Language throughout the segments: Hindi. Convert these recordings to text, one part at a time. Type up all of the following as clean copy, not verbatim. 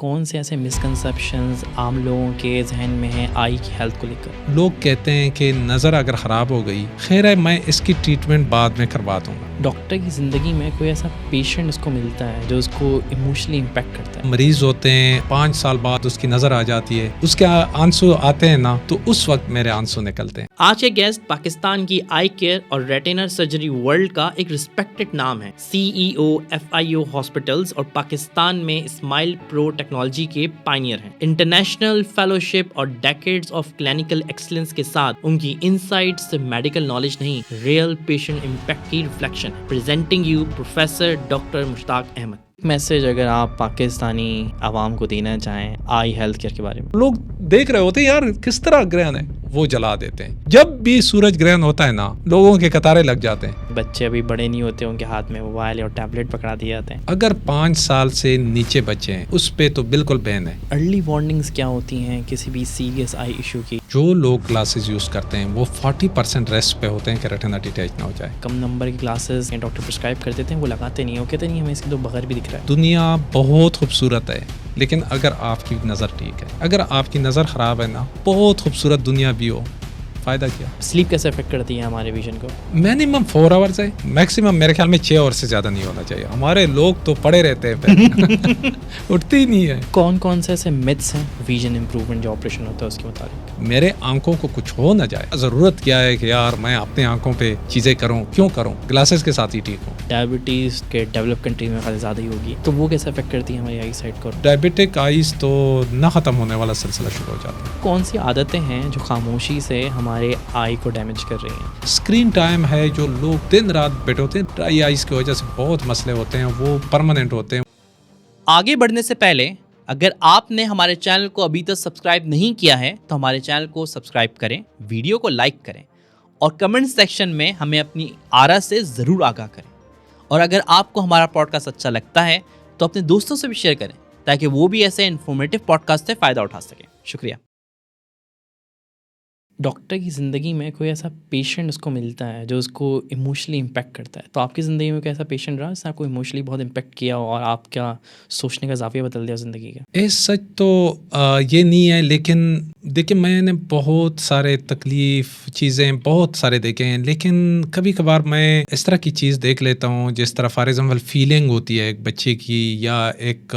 कौन से ऐसे मिसकंसेप्शंस आम लोगों के जहन में हैं आई की हेल्थ को लेकर? लोग कहते हैं कि नज़र अगर ख़राब हो गई, खैर है मैं इसकी ट्रीटमेंट बाद में करवा दूंगा। डॉक्टर की ज़िंदगी में कोई ऐसा पेशेंट उसको मिलता है जो उसको इमोशनली इम्पैक्ट करता है? मरीज होते हैं 5 साल बाद उसकी नज़र आ जाती है, उसके आंसू आते हैं ना, तो उस वक्त मेरे आंसू निकलते हैं। आज के गेस्ट पाकिस्तान की आई केयर और रेटिना सर्जरी वर्ल्ड का एक रिस्पेक्टेड नाम है। CEO FIO हॉस्पिटल्स और पाकिस्तान में स्माइल प्रो टेक्नोलॉजी के पायनियर हैं। इंटरनेशनल फेलोशिप और डेकेड्स ऑफ क्लिनिकल एक्सीलेंस के साथ उनकी इनसाइट्स सिर्फ मेडिकल नॉलेज नहीं, रियल पेशेंट इम्पैक्ट की reflection. Presenting you professor doctor Mushtaq Ahmad. Message अगर आप पाकिस्तानी आवाम को देना चाहें आई हेल्थ केयर के बारे में? लोग देख रहे होते हैं यार किस तरह ग्रहण है, वो जला देते हैं। जब भी सूरज ग्रहण होता है ना, लोगों के कतारे लग जाते हैं। बच्चे अभी बड़े नहीं होते, उनके हाथ में मोबाइल और टैबलेट पकड़ा दिए जाते हैं। अगर 5 साल से नीचे बच्चे हैं उस पे तो बिल्कुल बैन है। अर्ली वार्निंग्स क्या होती हैं किसी भी सीरियस आई इशू की? जो लोग ग्लासेस यूज करते हैं वो 40% रिस्क पे होते हैं कि रेटिना डिटैच ना हो जाए। कम नंबर की ग्लासेस डॉक्टर प्रिस्क्राइब कर देते हैं, वो लगाते नहीं है, वो कहते नहीं हमें इसके तो बगैर भी दिख रहा है। दुनिया बहुत खूबसूरत है, लेकिन अगर आपकी नज़र ठीक है, अगर आपकी नज़र ख़राब है ना, बहुत खूबसूरत दुनिया भी हो, फ़ायदा क्या? स्लीप कैसे अफेक्ट करती है हमारे विजन को? मिनिमम 4 आवर्स है, मैक्सिमम मेरे ख्याल में 6 आवर्स से ज़्यादा नहीं होना चाहिए। हमारे लोग तो पड़े रहते हैं फिर उठती ही नहीं है। कौन कौन से ऐसे मिथ्स हैं विजन इंप्रूवमेंट जो ऑपरेशन होता है उसके मुताबिक? मेरे आंखों को कुछ हो ना जाए, ज़रूरत क्या है कि यार मैं अपने आंखों पे चीज़ें करूं, क्यों करूं? ग्लासेस के साथ ही ठीक हूं। डायबिटीज़ के डेवलप कंट्री में ज़्यादा ही होगी, तो वो कैसे अफेक्ट करती है हमारी आई साइट को? डायबिटिक आइज तो ना ख़त्म होने वाला सिलसिला शुरू हो जाता है। कौन सी आदतें हैं जो खामोशी से हमारे आई को डैमेज कर रही हैं? स्क्रीन टाइम है, जो लोग दिन रात बैठे होते हैं, ड्राई आइज की वजह से बहुत मसले होते हैं, वो परमानेंट होते हैं। आगे बढ़ने से पहले अगर आपने हमारे चैनल को अभी तक सब्सक्राइब नहीं किया है तो हमारे चैनल को सब्सक्राइब करें, वीडियो को लाइक करें और कमेंट सेक्शन में हमें अपनी आरा से ज़रूर आगाह करें। और अगर आपको हमारा पॉडकास्ट अच्छा लगता है तो अपने दोस्तों से भी शेयर करें ताकि वो भी ऐसे इन्फॉर्मेटिव पॉडकास्ट से फ़ायदा उठा सकें। शुक्रिया। डॉक्टर की ज़िंदगी में कोई ऐसा पेशेंट उसको मिलता है जो उसको इमोशनली इम्पैक्ट करता है, तो आपकी ज़िंदगी में कोई ऐसा पेशेंट रहा जिसने आपको इमोशनली बहुत इम्पैक्ट किया और आपका सोचने का ज़ाविया बदल दिया ज़िंदगी का? सच तो ये नहीं है, लेकिन देखिए मैंने बहुत सारे तकलीफ़ चीज़ें बहुत सारे देखे हैं, लेकिन कभी कभार मैं इस तरह की चीज़ देख लेता हूँ जिस तरह फॉर एग्जाम्पल फीलिंग होती है एक बच्चे की या एक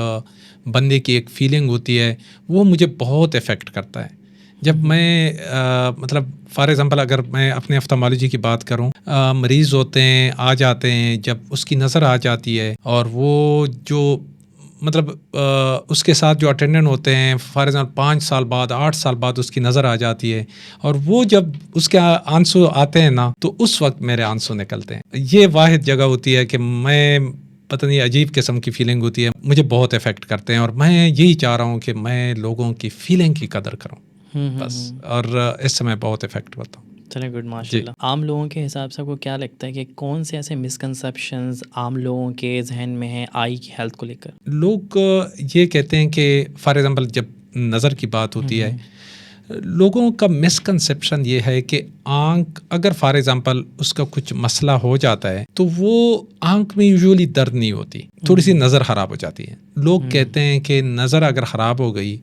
बंदे की एक फीलिंग होती है, वो मुझे बहुत इफ़ेक्ट करता है। जब मैं मतलब फॉर एग्ज़ाम्पल अगर मैं अपने ऑफ्थल्मोलॉजी की बात करूं, मरीज़ होते हैं आ जाते हैं, जब उसकी नज़र आ जाती है और वो जो मतलब उसके साथ जो अटेंडेंट होते हैं फॉर एग्जाम्पल 5 साल बाद 8 साल बाद उसकी नज़र आ जाती है और वो जब उसके आंसू आते हैं ना, तो उस वक्त मेरे आंसू निकलते हैं। ये वाहिद जगह होती है कि मैं पता नहीं अजीब किस्म की फीलिंग होती है, मुझे बहुत इफ़ेक्ट करते हैं और मैं यही चाह रहा हूँ कि मैं लोगों की फीलिंग की कदर करूँ बस, और इस समय बहुत इफेक्ट होता हूँ। चलिए गुड, माशाल्लाह। आम लोगों के हिसाब से आपको क्या लगता है कि कौन से ऐसे मिसकंसेप्शंस आम लोगों के जहन में हैं आई की हेल्थ को लेकर? लोग ये कहते हैं कि फॉर एग्जांपल जब नज़र की बात होती है, लोगों का मिसकंसेप्शन ये है कि आँख अगर फॉर एग्जांपल उसका कुछ मसला हो जाता है तो वो आँख में यूजुअली दर्द नहीं होती, थोड़ी सी नज़र ख़राब हो जाती है। लोग कहते हैं कि नज़र अगर ख़राब हो गई,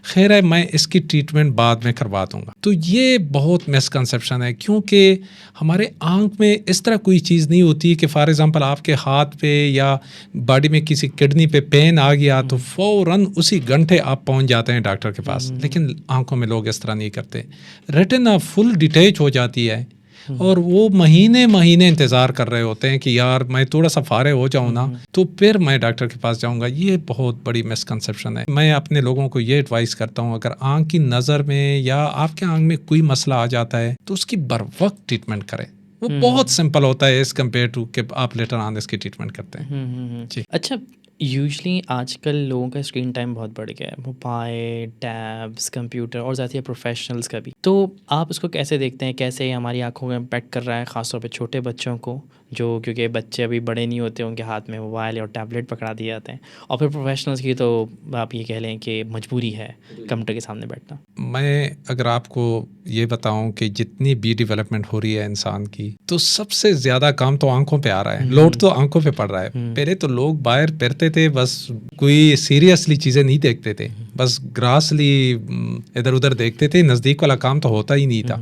खैर है मैं इसकी ट्रीटमेंट बाद में करवा दूंगा। तो ये बहुत मिसकंसेप्शन है, क्योंकि हमारे आँख में इस तरह कोई चीज़ नहीं होती कि फॉर एग्जांपल आपके हाथ पे या बॉडी में किसी किडनी पे पेन आ गया तो फ़ौरन उसी घंटे आप पहुंच जाते हैं डॉक्टर के पास, लेकिन आँखों में लोग इस तरह नहीं करते। रेटिना फुल डिटैच हो जाती है और वो महीने महीने इंतज़ार कर रहे होते हैं कि यार मैं थोड़ा सा फारिग हो जाऊँ ना तो फिर मैं डॉक्टर के पास जाऊँगा। ये बहुत बड़ी मिसकंसेप्शन है। मैं अपने लोगों को ये एडवाइस करता हूँ, अगर आँख की नज़र में या आपके आँख में कोई मसला आ जाता है तो उसकी बर वक्त ट्रीटमेंट करें। वो बहुत सिंपल होता है एज़ कम्पेयर टू कि आप लेटर ऑन इसकी ट्रीटमेंट करते हैं। जी अच्छा, यूजुअली आजकल लोगों का स्क्रीन टाइम बहुत बढ़ गया है, मोबाइल, टैब्स, कंप्यूटर और ज़्यादा प्रोफेशनल्स का भी। तो आप उसको कैसे देखते हैं, कैसे हमारी आंखों को इम्पैक्ट कर रहा है, ख़ासतौर पे छोटे बच्चों को जो क्योंकि बच्चे अभी बड़े नहीं होते, उनके हाथ में मोबाइल और टैबलेट पकड़ा दिए जाते हैं, और फिर प्रोफेशनल्स की तो आप ये कह लें कि मजबूरी है कंप्यूटर के सामने बैठना। मैं अगर आपको ये बताऊं कि जितनी भी डेवलपमेंट हो रही है इंसान की, तो सबसे ज़्यादा काम तो आंखों पे आ रहा है, लोड तो आंखों पे पड़ रहा है। पहले तो लोग बाहर फिरते थे, बस कोई सीरियसली चीज़ें नहीं देखते थे, बस ग्रासली इधर उधर देखते थे, नज़दीक वाला काम तो होता ही नहीं था।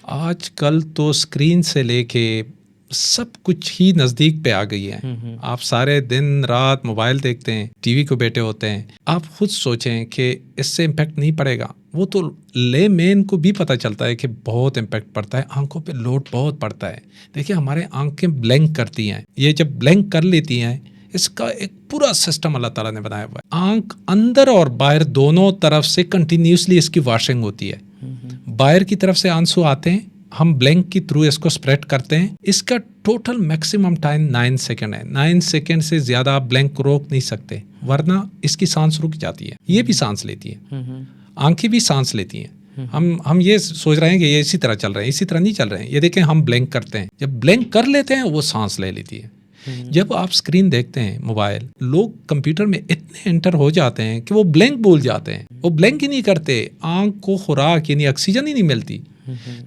आजकल तो स्क्रीन से लेके सब कुछ ही नज़दीक पे आ गई है। आप सारे दिन रात मोबाइल देखते हैं, टीवी को बैठे होते हैं। आप खुद सोचें कि इससे इम्पैक्ट नहीं पड़ेगा, वो तो लेमैन को भी पता चलता है कि बहुत इम्पैक्ट पड़ता है, आंखों पे लोड बहुत पड़ता है। देखिए हमारे आंखें ब्लैंक करती हैं, ये जब ब्लैंक कर लेती हैं, इसका एक पूरा सिस्टम अल्लाह ताला ने बनाया हुआ है। आंख अंदर और बाहर दोनों तरफ से कंटिन्यूसली इसकी वॉशिंग होती है। बाहर की तरफ से आंसू आते हैं, हम ब्लैंक के थ्रू इसको स्प्रेड करते हैं। इसका टोटल मैक्सिमम टाइम 9 सेकंड है। 9 सेकंड से ज़्यादा आप ब्लैंक रोक नहीं सकते, वरना इसकी सांस रुक जाती है। ये भी सांस लेती है, आंखें भी सांस लेती हैं। हम ये सोच रहे हैं कि ये इसी तरह चल रहे हैं, इसी तरह नहीं चल रहे हैं। ये देखें, हम ब्लैंक करते हैं, जब ब्लैंक कर लेते हैं वो सांस ले लेती है। जब आप स्क्रीन देखते हैं मोबाइल, लोग कंप्यूटर में इतने एंटर हो जाते हैं कि वो ब्लैंक भूल जाते हैं, वो ब्लैंक ही नहीं करते। आंख को खुराक यानी ऑक्सीजन ही नहीं मिलती,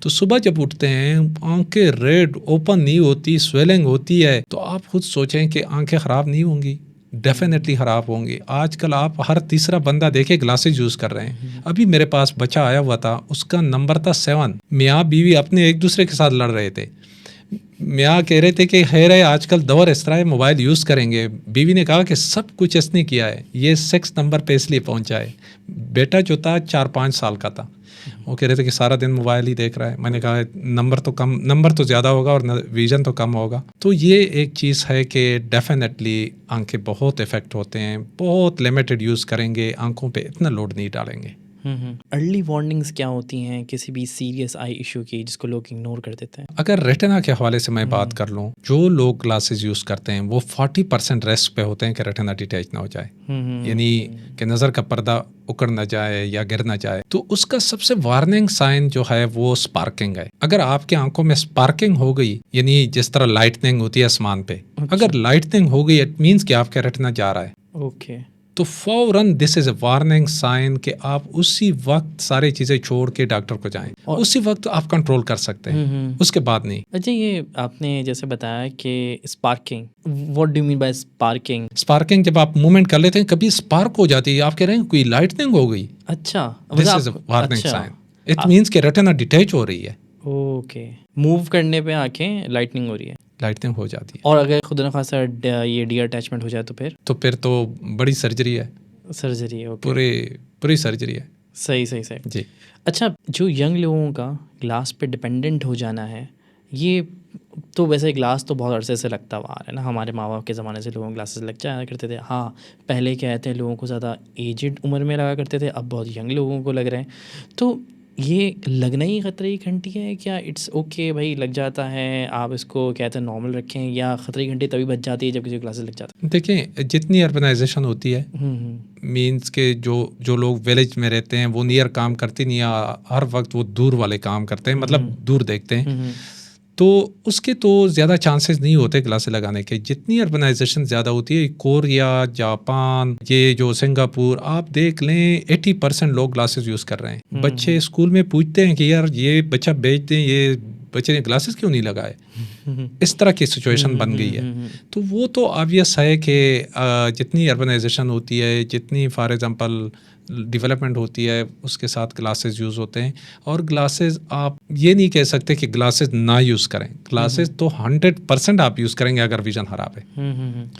तो सुबह जब उठते हैं आंखें रेड ओपन नहीं होती, स्वेलिंग होती है। तो आप खुद सोचें कि आंखें ख़राब नहीं होंगी? डेफिनेटली ख़राब होंगी। आजकल आप हर तीसरा बंदा देखे ग्लासेस यूज़ कर रहे हैं। अभी मेरे पास बच्चा आया हुआ था, उसका नंबर था 7। मियाँ बीवी अपने एक दूसरे के साथ लड़ रहे थे। मियाँ कह रहे थे कि खैर है, आजकल दौर इस तरह है, मोबाइल यूज़ करेंगे। बीवी ने कहा कि सब कुछ इसने किया है, ये 6 नंबर पे इसलिए पहुंचा है। बेटा जो था 4-5 साल का था, वो कह रहे थे कि सारा दिन मोबाइल ही देख रहा है। मैंने कहा नंबर तो ज़्यादा होगा और विजन तो कम होगा। तो ये एक चीज़ है कि डेफिनेटली आंखें बहुत इफ़ेक्ट होते हैं। बहुत लिमिटेड यूज़ करेंगे, आंखों पे इतना लोड नहीं डालेंगे। अर्ली वार्निंग्स क्या होती हैं किसी भी सीरियस आई इशू की जिसको लोग इग्नोर कर देते हैं? अगर रेटिना के हवाले से मैं बात कर लूँ, जो लोग ग्लासेस यूज़ करते हैं वो 40% रिस्क पे होते हैं कि रेटिना डिटैच ना हो जाए, यानी कि नज़र का पर्दा उकड़ ना जाए या गिर ना जाए। तो उसका सबसे वार्निंग साइन जो है वो स्पार्किंग है। अगर आपके आंखों में स्पार्किंग हो गई, यानी जिस तरह लाइटनिंग होती है आसमान पे, अगर लाइटनिंग हो गई, इट मीन्स कि आपका रेटिना जा रहा है। ओके, तो फौरन this is a warning sign कि आप उसी वक्त सारी चीज़ें छोड़ के डॉक्टर को जाएं, और उसी वक्त आप कंट्रोल कर सकते हैं, उसके बाद नहीं। अच्छा, ये आपने जैसे बताया कि sparking, what do you mean by sparking? Sparking जब आप मूवमेंट कर लेते हैं, कभी स्पार्क हो जाती है, आप कह रहे हैं कोई लाइटनिंग हो गई, अच्छा, this is a warning sign. It means कि रेटिना डिटैच हो रही है। ओके, मूव करने पे आंखें लाइटनिंग हो रही है, लाइटनिंग हो जाती है। और अगर खुदा न खासा ये डी अटैचमेंट हो जाए तो फिर तो बड़ी सर्जरी है, सर्जरी है। ओके, पूरी सर्जरी है। सही जी। अच्छा, जो यंग लोगों का ग्लास पे डिपेंडेंट हो जाना है, ये तो वैसे ग्लास तो बहुत अरसे से लगता हुआ आ रहा है ना। हमारे माँ बाप के ज़माने से लोगों को ग्लासेस लग जाया करते थे। हाँ, पहले क्या कहते हैं, लोगों को ज़्यादा एजिड उम्र में लगा करते थे, अब बहुत यंग लोगों को लग रहे हैं। तो ये लगना ही खतरे की घंटी है क्या? इट्स ओके भाई, लग जाता है, आप इसको कहते हैं नॉर्मल रखें, या खतरे की घंटी तभी बच जाती है जब किसी क्लासेस लग जाता है? देखिए, जितनी अर्बनाइजेशन होती है, मीन्स के जो लोग विलेज में रहते हैं वो नियर काम करते नहीं, हर वक्त वो दूर वाले काम करते हैं, मतलब दूर देखते हैं, तो उसके तो ज़्यादा चांसेस नहीं होते ग्लासेस लगाने के। जितनी अर्बनाइजेशन ज़्यादा होती है, कोरिया, जापान, ये जो सिंगापुर, आप देख लें 80% लोग ग्लासेस यूज़ कर रहे हैं। बच्चे स्कूल में पूछते हैं कि यार ये बच्चा बेच दें, ये बच्चे ने ग्लासेस क्यों नहीं लगाए। इस तरह की सिचुएशन बन गई है। तो वो तो ऑब्वियस है कि जितनी अर्बनाइजेशन होती है, जितनी फॉर एग्जांपल डेवलपमेंट होती है, उसके साथ ग्लासेस यूज़ होते हैं। और ग्लासेस आप ये नहीं कह सकते कि ग्लासेस ना यूज़ करें, ग्लासेस तो 100% आप यूज़ करेंगे अगर विजन खराब है,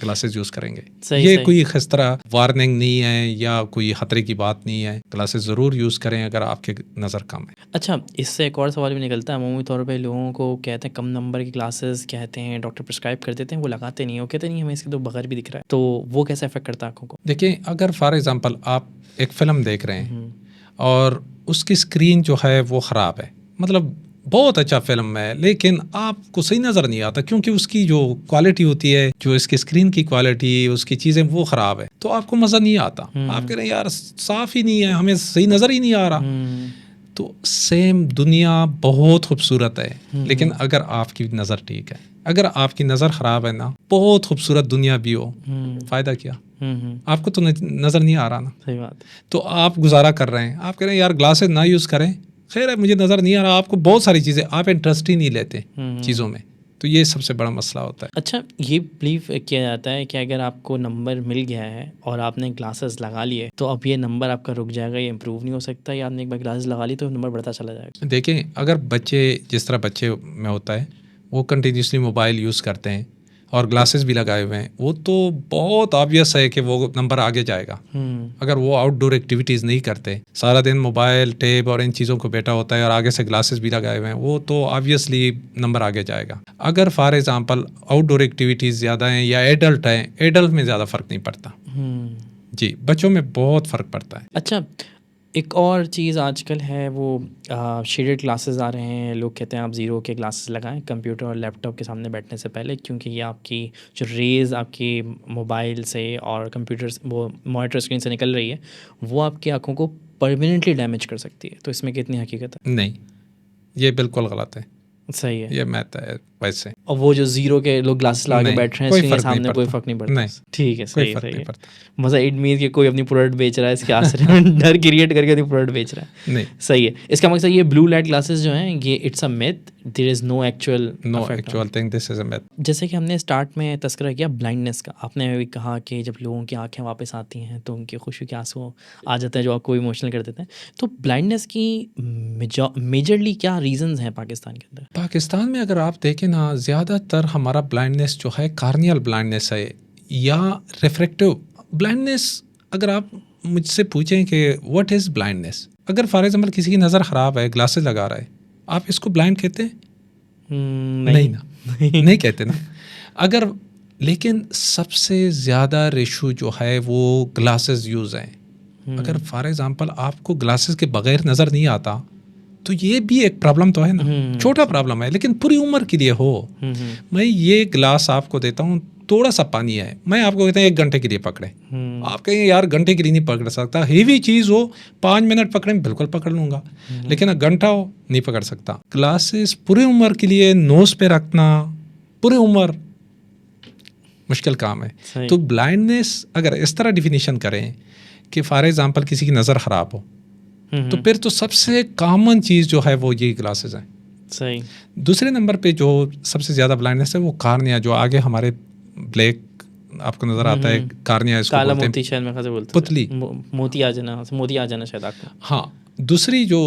ग्लासेस यूज़ करेंगे। ये कोई इस तरह वार्निंग नहीं है या कोई खतरे की बात नहीं है, ग्लासेस ज़रूर यूज़ करें अगर आपके नज़र कम है। अच्छा, इससे एक और सवाल भी निकलता है। अमूमी तौर पर लोगों को कहते हैं कम नंबर की ग्लासेस कहते हैं, डॉक्टर प्रिस्क्राइब कर देते हैं, वो लगाते नहीं, वो कहते नहीं हमें इसके तो बगैर भी दिख रहा है। तो वो कैसे अफेक्ट करता है आँखों को? देखिए, अगर फॉर एग्जांपल आप एक फ़िल्म देख रहे हैं और उसकी स्क्रीन जो है वो ख़राब है, मतलब बहुत अच्छा फिल्म है, लेकिन आपको सही नज़र नहीं आता क्योंकि उसकी जो क्वालिटी होती है, जो इसकी स्क्रीन की क्वालिटी, उसकी चीज़ें वो ख़राब है, तो आपको मज़ा नहीं आता। आप कह रहे हैं यार साफ़ ही नहीं है, हमें सही नज़र ही नहीं आ रहा। तो सेम दुनिया बहुत खूबसूरत है, लेकिन अगर आपकी नज़र ठीक है, अगर आपकी नज़र ख़राब है ना, बहुत खूबसूरत दुनिया भी हो, फ़ायदा क्या? आपको तो नज़र नहीं आ रहा ना। सही बात। तो आप गुजारा कर रहे हैं, आप कह रहे हैं यार ग्लासेस ना यूज़ करें, खैर है मुझे नज़र नहीं आ रहा, आपको बहुत सारी चीज़ें, आप इंटरेस्ट ही नहीं लेते चीज़ों में, तो ये सबसे बड़ा मसला होता है। अच्छा, ये बिलीव किया जाता है कि अगर आपको नंबर मिल गया है और आपने ग्लासेस लगा लिए तो अब ये नंबर आपका रुक जाएगा, ये इम्प्रूव नहीं हो सकता, या आपने एक बार ग्लासेस लगा ली तो नंबर बढ़ता चला जाएगा? देखें, अगर बच्चे जिस तरह बच्चे में होता है वो कंटिन्यूसली मोबाइल यूज़ करते हैं और ग्लासेस भी लगाए हुए हैं, वो तो बहुत ऑब्वियस है कि वो नंबर आगे जाएगा। अगर वो आउटडोर एक्टिविटीज़ नहीं करते, सारा दिन मोबाइल, टैब और इन चीज़ों को बैठा होता है और आगे से ग्लासेस भी लगाए हुए हैं, वो तो ऑब्वियसली नंबर आगे जाएगा। अगर फॉर एग्जांपल आउटडोर एक्टिविटीज़ ज़्यादा हैं या एडल्ट हैं, एडल्ट में ज़्यादा फ़र्क नहीं पड़ता जी, बच्चों में बहुत फ़र्क पड़ता है। अच्छा, एक और चीज़ आजकल है वो शेडेड ग्लासेस आ रहे हैं। लोग कहते हैं आप ज़ीरो के ग्लासेस लगाएं कंप्यूटर और लैपटॉप के सामने बैठने से पहले, क्योंकि ये आपकी जो रेज़ आपकी मोबाइल से और कंप्यूटर वो मॉनिटर स्क्रीन से निकल रही है, वो आपकी आँखों को परमानेंटली डैमेज कर सकती है। तो इसमें कितनी हकीकत है? नहीं, ये बिल्कुल गलत है। सही है। ये मैथ है वैसे। और वो जो ज़ीरो के लोग ग्लासेस लगा के बैठ रहे हैं स्क्रीन के सामने, कोई फ़र्क नहीं पड़ता। नहीं, ठीक है, सही है, कोई सही है। पड़ता। मज़ा इट मीन कि कोई अपनी प्रोडक्ट बेच रहा है इसके आश्रय में डर क्रिएट करके अपनी प्रोडक्ट बेच रहा है। नहीं, सही है। इसका मकसद ये ब्लू लाइट ग्लासेस जो हैं ये it's a myth, there is no actual thing, this is a myth. जैसे कि हमने स्टार्ट में तस्करा किया ब्लाइंडनेस का, आपने भी कहा कि जब लोगों की आंखें वापस आती हैं तो उनकी खुशी के आंसू आ जाते हैं जो आपको इमोशनल कर देते हैं। तो ब्लाइंडनेस की मेजरली क्या रीजंस हैं पाकिस्तान के अंदर? पाकिस्तान में अगर आप देखें ना, ज़्यादातर हमारा ब्लाइंडनेस जो है कार्नियल ब्लाइंडनेस है या रिफ्रैक्टिव ब्लाइंडनेस। अगर आप मुझसे पूछें कि व्हाट इज़ ब्लाइंडनेस, अगर फॉर एग्जांपल किसी की नज़र ख़राब है, ग्लासेस लगा रहा है, आप इसको ब्लाइंड कहते हैं? नहीं ना, नहीं कहते ना। अगर लेकिन सबसे ज़्यादा रेशो जो है वो ग्लासेस यूज़ हैं। अगर फॉर एग्जांपल आपको ग्लासेस के बगैर नज़र नहीं आता तो ये भी एक प्रॉब्लम तो है ना, छोटा प्रॉब्लम है लेकिन पूरी उम्र के लिए हो। मैं ये ग्लास आपको देता हूँ, थोड़ा सा पानी है, मैं आपको कहता हूँ 1 घंटे के लिए पकड़े। आप कहेंगे यार घंटे के लिए नहीं पकड़ सकता, हेवी चीज़ हो 5 मिनट पकड़े बिल्कुल पकड़ लूँगा, लेकिन घंटा हो नहीं पकड़ सकता। ग्लासेस पूरी उम्र के लिए नोज़ पे रखना पूरी उम्र मुश्किल काम है। तो ब्लाइंडनेस अगर इस तरह डिफिनीशन करें कि फॉर एग्जांपल किसी की नज़र ख़राब हो तो फिर तो सबसे कॉमन चीज़ जो है वो ये ग्लासेस हैं। सही। दूसरे नंबर पे जो सबसे ज़्यादा ब्लाइंडनेस है वो कार्निया, जो आगे हमारे ब्लैक आपको नज़र आता है, कार्निया इसको काला बोलते मोती शायद मेरे ख्याल से बोलते हैं, पुतली, मोती आ जाना शायद आपको। हाँ, दूसरी जो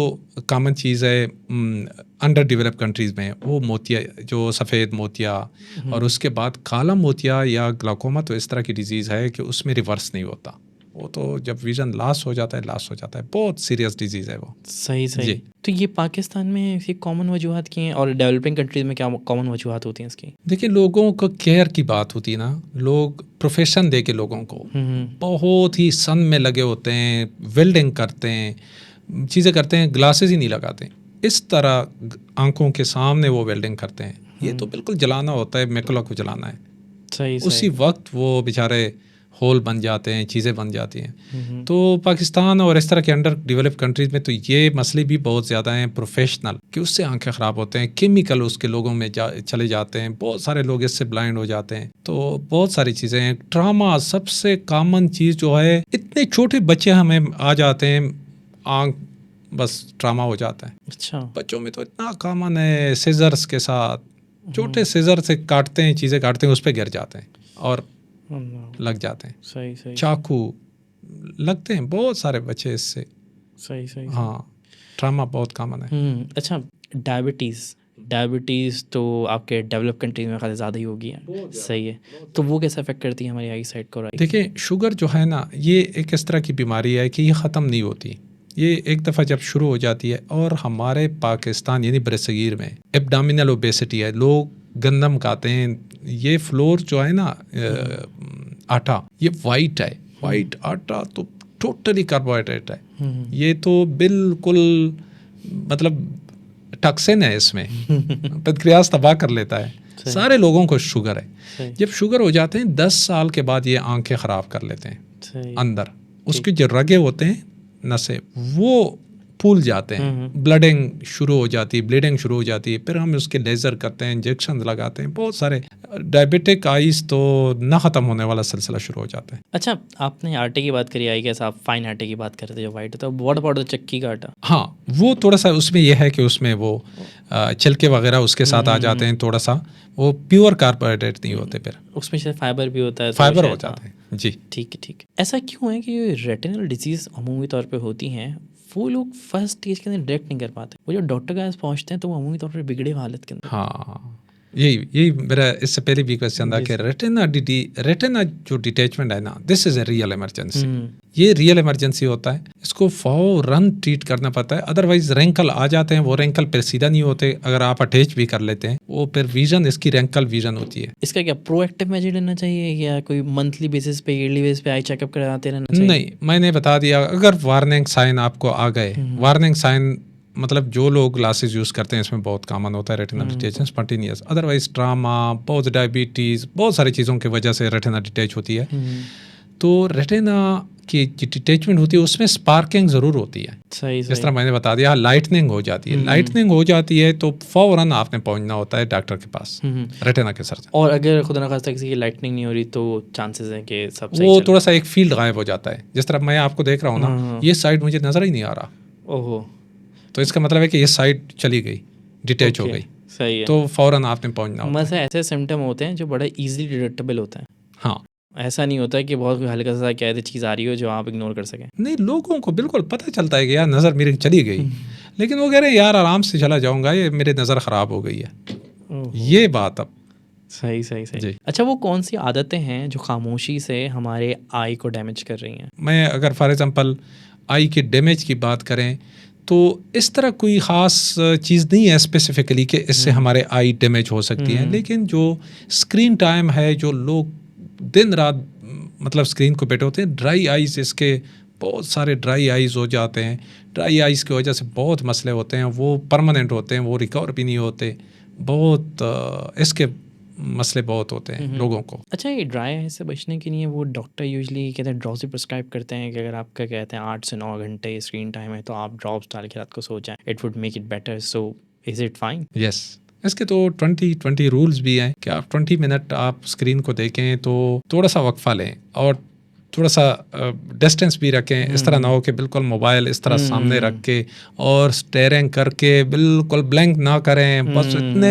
कॉमन चीज़ है अंडर डेवलप कंट्रीज़ में वो मोतिया, जो सफ़ेद मोतिया, और उसके बाद काला मोतिया या ग्लाकोमा, तो इस तरह की डिजीज़ है कि उसमें रिवर्स नहीं होता, वो तो जब विजन लॉस हो जाता है, बहुत सीरियस डिजीज़ है वो। सही सही। तो ये पाकिस्तान में ये कॉमन वजूहत की हैं और डेवलपिंग कंट्रीज़ में क्या कॉमन वजूहत होती हैं इसकी? देखिए, लोगों को केयर की बात होती है ना, लोग प्रोफेशन दे के लोगों को बहुत ही सन में लगे होते हैं, वेल्डिंग करते हैं, चीज़ें करते हैं, ग्लासेस ही नहीं लगाते, इस तरह आंखों के सामने वो वेल्डिंग करते हैं। ये तो बिल्कुल जलाना होता है, मैकुला को जलाना है। सही। उसी वक्त वो बेचारे होल बन जाते हैं, चीज़ें बन जाती हैं। तो पाकिस्तान और इस तरह के अंडर डेवलप कंट्रीज़ में तो ये मसले भी बहुत ज़्यादा हैं प्रोफेशनल, कि उससे आंखें ख़राब होते हैं, केमिकल उसके लोगों में चले जाते हैं, बहुत सारे लोग इससे ब्लाइंड हो जाते हैं। तो बहुत सारी चीज़ें हैं। ट्रामा सबसे कॉमन चीज़ जो है, इतने छोटे बच्चे हमें आ जाते हैं, आँख बस ट्रामा हो जाता है। अच्छा। बच्चों में तो इतना कॉमन है, सीजर्स के साथ, छोटे सीजर से काटते हैं, चीज़ें काटते हैं, उस पर गिर जाते हैं और लग जाते हैं। सही सही। चाकू लगते हैं बहुत सारे बच्चे इससे। सही। हाँ, ट्रामा बहुत कॉमन है। अच्छा, डायबिटीज़ तो आपके डेवलप कंट्रीज में ख़ास ज़्यादा ही होगी है। सही है। तो वो कैसे अफेक्ट करती है हमारी आई साइट को? देखिए, शुगर जो है ना, ये एक इस तरह की बीमारी है कि ये ख़त्म नहीं होती। ये एक दफ़ा जब शुरू हो जाती है, और हमारे पाकिस्तान यानी बरसगीर में एब्डोमिनल ओबेसिटी है, लोग गंदम खाते हैं, ये फ्लोर जो है ना आटा, ये वाइट है, वाइट आटा तो टोटली कार्बोहाइड्रेट है। ये तो बिल्कुल मतलब टॉक्सिन है, इसमें प्रतिक्रिया तबाह कर लेता है। सारे लोगों को शुगर है। जब शुगर हो जाते हैं 10 साल के बाद ये आंखें ख़राब कर लेते हैं। अंदर उसके जो रगे होते हैं, नसें, वो फूल जाते हैं, ब्लीडिंग शुरू हो जाती है, फिर हम उसके लेज़र करते हैं, इंजेक्शन लगाते हैं, बहुत सारे डायबिटिक आइज़ तो ना ख़त्म होने वाला सिलसिला शुरू हो जाता है। अच्छा, आपने आटे की बात करी, आई गेस आप फाइन आटे की बात कर रहे थे जो वाइट होता है, व्हाट अबाउट द चक्की का आटा? हाँ, वो थोड़ा सा उसमें यह है कि उसमें वो छिलके वगैरह उसके साथ आ जाते हैं, थोड़ा सा वो प्योर कार्बोहाइड्रेट नहीं होते, फिर उसमें शायद फाइबर भी होता है, तो फाइबर हो शायद, जाते हैं जी। ठीक है। ऐसा क्यों है कि ये रेटिनल डिजीज़ अमूमी तौर पे होती हैं, वो लोग फर्स्ट स्टेज के अंदर डिटेक्ट नहीं कर पाते, वो जो डॉक्टर के पास पहुंचते हैं तो वो अमूमी तौर पर बिगड़े हालत के अंदर। हाँ, यही मेरा इससे पहले भी क्वेश्चन था कि रेटिना जो डिटैचमेंट है ना, this is a real emergency. ये रियल इमरजेंसी होता है, इसको फौरन ट्रीट करना पड़ता है, अदरवाइज रेंकल आ जाते हैं, वो रेंकल फिर सीधा नहीं होते, अगर आप अटैच भी कर लेते हैं वो फिर विजन, इसकी रेंकल विजन होती है। इसका क्या प्रोएक्टिव मेजर लेना चाहिए या कोई मंथली बेसिस पे, ईयरली बेसिस पे आई चेकअप कराते रहना चाहिए? नहीं, मैंने बता दिया, अगर वार्निंग साइन आपको आ गए, वार्निंग साइन मतलब जो लोग ग्लासेस यूज़ करते हैं इसमें बहुत कॉमन होता है रेटिना डिटेचन स्पॉन्टेनियस, अदरवाइज ट्रामा, बहुत डायबिटीज़, बहुत सारी चीज़ों की वजह से रेटिना डिटैच होती है। तो रेटिना की डिटैचमेंट होती है उसमें स्पार्किंग ज़रूर होती है, सही जिस तरह मैंने बता दिया, लाइटनिंग हो जाती है। लाइटनिंग हो जाती है तो फौरन आपने पहुंचना होता है डॉक्टर के पास, रेटिना के सर्जन। और अगर खुदा न खास्ता किसी की लाइटनिंग नहीं हो रही तो चांसेस हैं कि सब सही वो चल थोड़ा सा एक फील्ड गायब हो जाता है, जिस तरह मैं आपको देख रहा हूँ ना, ये साइड मुझे नज़र ही नहीं आ रहा, ओहो, तो इसका मतलब है कि ये साइड चली गई, डिटैच हो गई, सही है। तो फौरन आपने पहुंचना होता है। मतलब ऐसे सिम्टम होते हैं जो बड़ा इजीली डिटेक्टेबल होते हैं। हाँ, ऐसा नहीं होता कि बहुत कोई हल्का सा क्या चीज़ आ रही हो जो आप इग्नोर कर सकें। नहीं, लोगों को बिल्कुल पता चलता है कि यार नज़र मेरी चली गई, लेकिन वो कह रहे हैं यार आराम से चला जाऊंगा, ये मेरी नज़र ख़राब हो गई है। ये बात अब सही। अच्छा, वो कौन सी आदतें हैं जो खामोशी से हमारे आई को डैमेज कर रही हैं? मैं अगर फॉर एग्जांपल आई के डैमेज की बात करें तो इस तरह कोई ख़ास चीज़ नहीं है स्पेसिफिकली कि इससे हमारे आई डैमेज हो सकती है, लेकिन जो स्क्रीन टाइम है, जो लोग दिन रात मतलब स्क्रीन को बैठे होते हैं, ड्राई आइज़, इसके बहुत सारे ड्राई आइज़ हो जाते हैं। ड्राई आइज़ की वजह से बहुत मसले होते हैं, वो परमानेंट होते हैं, वो रिकवर भी नहीं होते, बहुत इसके मसले बहुत होते हैं लोगों को। अच्छा, ये ड्राई आई से बचने के लिए वो डॉक्टर यूजुअली कहते हैं ड्रॉप्स प्रिस्क्राइब करते हैं कि अगर आपका कहते हैं 8 से 9 घंटे स्क्रीन टाइम है तो आप ड्रॉप्स डाल के रात को सो जाएं, it would make it better, so is it fine? Yes, इसके तो 20 रूल्स भी हैं कि आप 20 मिनट आप स्क्रीन को देखें तो थोड़ा सा वक्फा लें और थोड़ा सा डिस्टेंस भी रखें। इस तरह ना हो कि बिल्कुल मोबाइल इस तरह सामने रख के और स्टेयरिंग करके बिल्कुल ब्लैंक ना करें, बस इतने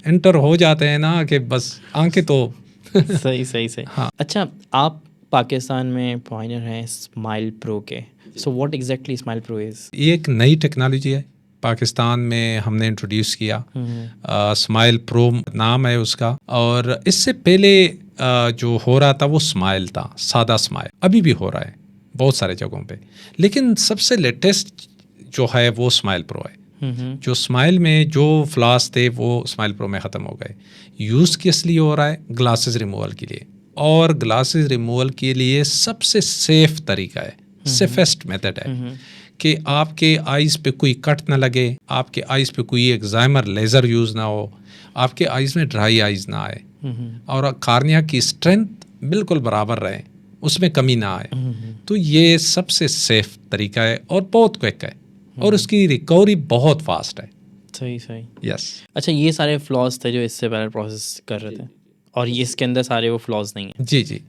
एंटर हो जाते हैं ना कि बस आंखें तो सही। हाँ। अच्छा, आप पाकिस्तान में पायनियर हैं स्माइल प्रो के, so what exactly smile pro is? ये एक नई टेक्नोलॉजी है, पाकिस्तान में हमने इंट्रोड्यूस किया, स्माइल प्रो नाम है उसका। और इससे पहले जो हो रहा था वो स्माइल था, सादा स्माइल, अभी भी हो रहा है बहुत सारे जगहों पे, लेकिन सबसे लेटेस्ट जो है वो स्माइल प्रो है। जो स्माइल में जो फ्लॉस थे वो स्माइल प्रो में ख़त्म हो गए। यूज़ किस लिए हो रहा है? ग्लासेस रिमूवल के लिए, और ग्लासेस रिमूवल के लिए सबसे सेफ तरीका है, सेफेस्ट मेथड है कि आपके आइज़ पे कोई कट ना लगे, आपके आइज़ पे कोई एक्जाइमर लेज़र यूज़ ना हो, आपके आइज़ में ड्राई आइज़ ना आए, और कार्निया की स्ट्रेंथ बिल्कुल बराबर रहे, उसमें कमी ना आए। तो ये सबसे सेफ तरीका है और बहुत क्विक है, और उसकी रिकवरी बहुत फास्ट है। सही। यस। अच्छा, ये सारे फ्लॉज थे जो इससे पहले प्रोसेस कर रहे थे, और ये इसके अंदर सारे वो फ्लॉज नहीं है? जी।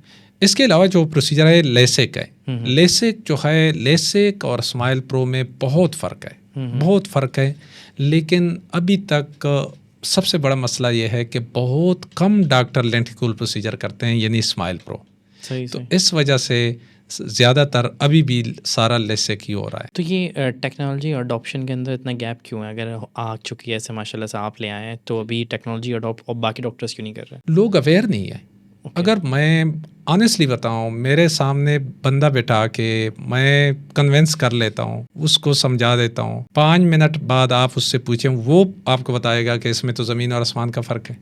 इसके अलावा जो प्रोसीजर है लेसिक है, लेसिक जो है, लेसिक और स्माइल प्रो में बहुत फ़र्क है, लेकिन अभी तक सबसे बड़ा मसला ये है कि बहुत कम डॉक्टर लेंटिकुलर प्रोसीजर करते हैं, यानी स्माइल प्रो। तो इस वजह से ज़्यादातर अभी भी सारा लेसिक ही हो रहा है। तो ये टेक्नोलॉजी अडॉप्शन के अंदर इतना गैप क्यों है? अगर आ चुकी है ऐसे माशाल्लाह से आप ले आए हैं, तो अभी टेक्नोलॉजी अडॉप्ट और बाकी डॉक्टर्स क्यों नहीं कर रहे? लोग अवेयर नहीं है। अगर मैं ऑनेस्टली बताऊं, मेरे सामने बंदा बैठा के मैं कन्विंस कर लेता हूं, उसको समझा देता हूं, 5 मिनट बाद आप उससे पूछें, वो आपको बताएगा कि इसमें तो ज़मीन और आसमान का फ़र्क है।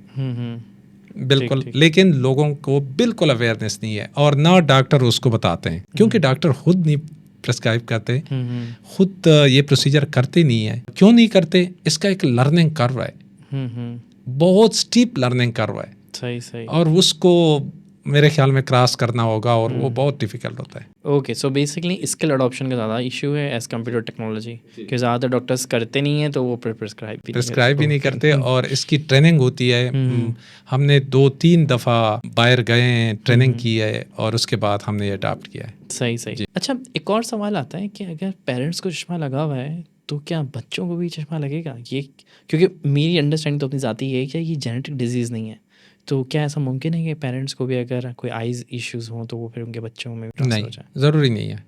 बिल्कुल, लेकिन लोगों को बिल्कुल अवेयरनेस नहीं है, और ना डॉक्टर उसको बताते हैं, क्योंकि डॉक्टर खुद नहीं प्रिस्क्राइब करते, खुद ये प्रोसीजर करते नहीं है। क्यों नहीं करते? इसका एक लर्निंग कर्व है, बहुत स्टीप लर्निंग कर्व है। सही। और उसको मेरे ख्याल में क्रॉस करना होगा और वो बहुत डिफिकल्ट होता है। Okay, so basically skill adoption का ज़्यादा इशू है एज कम्पेयर टू टेक्नोलॉजी, कि ज़्यादातर डॉक्टर्स करते नहीं हैं तो वो प्रिस्क्राइब भी नहीं करते और इसकी ट्रेनिंग होती है। हमने 2-3 दफ़ा बाहर गए हैं, ट्रेनिंग की है और उसके बाद हमने ये अडॉप्ट किया है। सही। अच्छा, एक और सवाल आता है कि अगर पेरेंट्स को चश्मा लगा हुआ है तो क्या बच्चों को भी चश्मा लगेगा? ये क्योंकि मेरी अंडरस्टैंडिंग तो अपनी ज़ाती है कि ये जेनेटिक डिजीज़ नहीं है, तो क्या ऐसा मुमकिन है कि पेरेंट्स को भी अगर कोई आइज़ इश्यूज़ हों तो वो फिर उनके बच्चों में ट्रांसफर हो जाए? ज़रूरी नहीं है,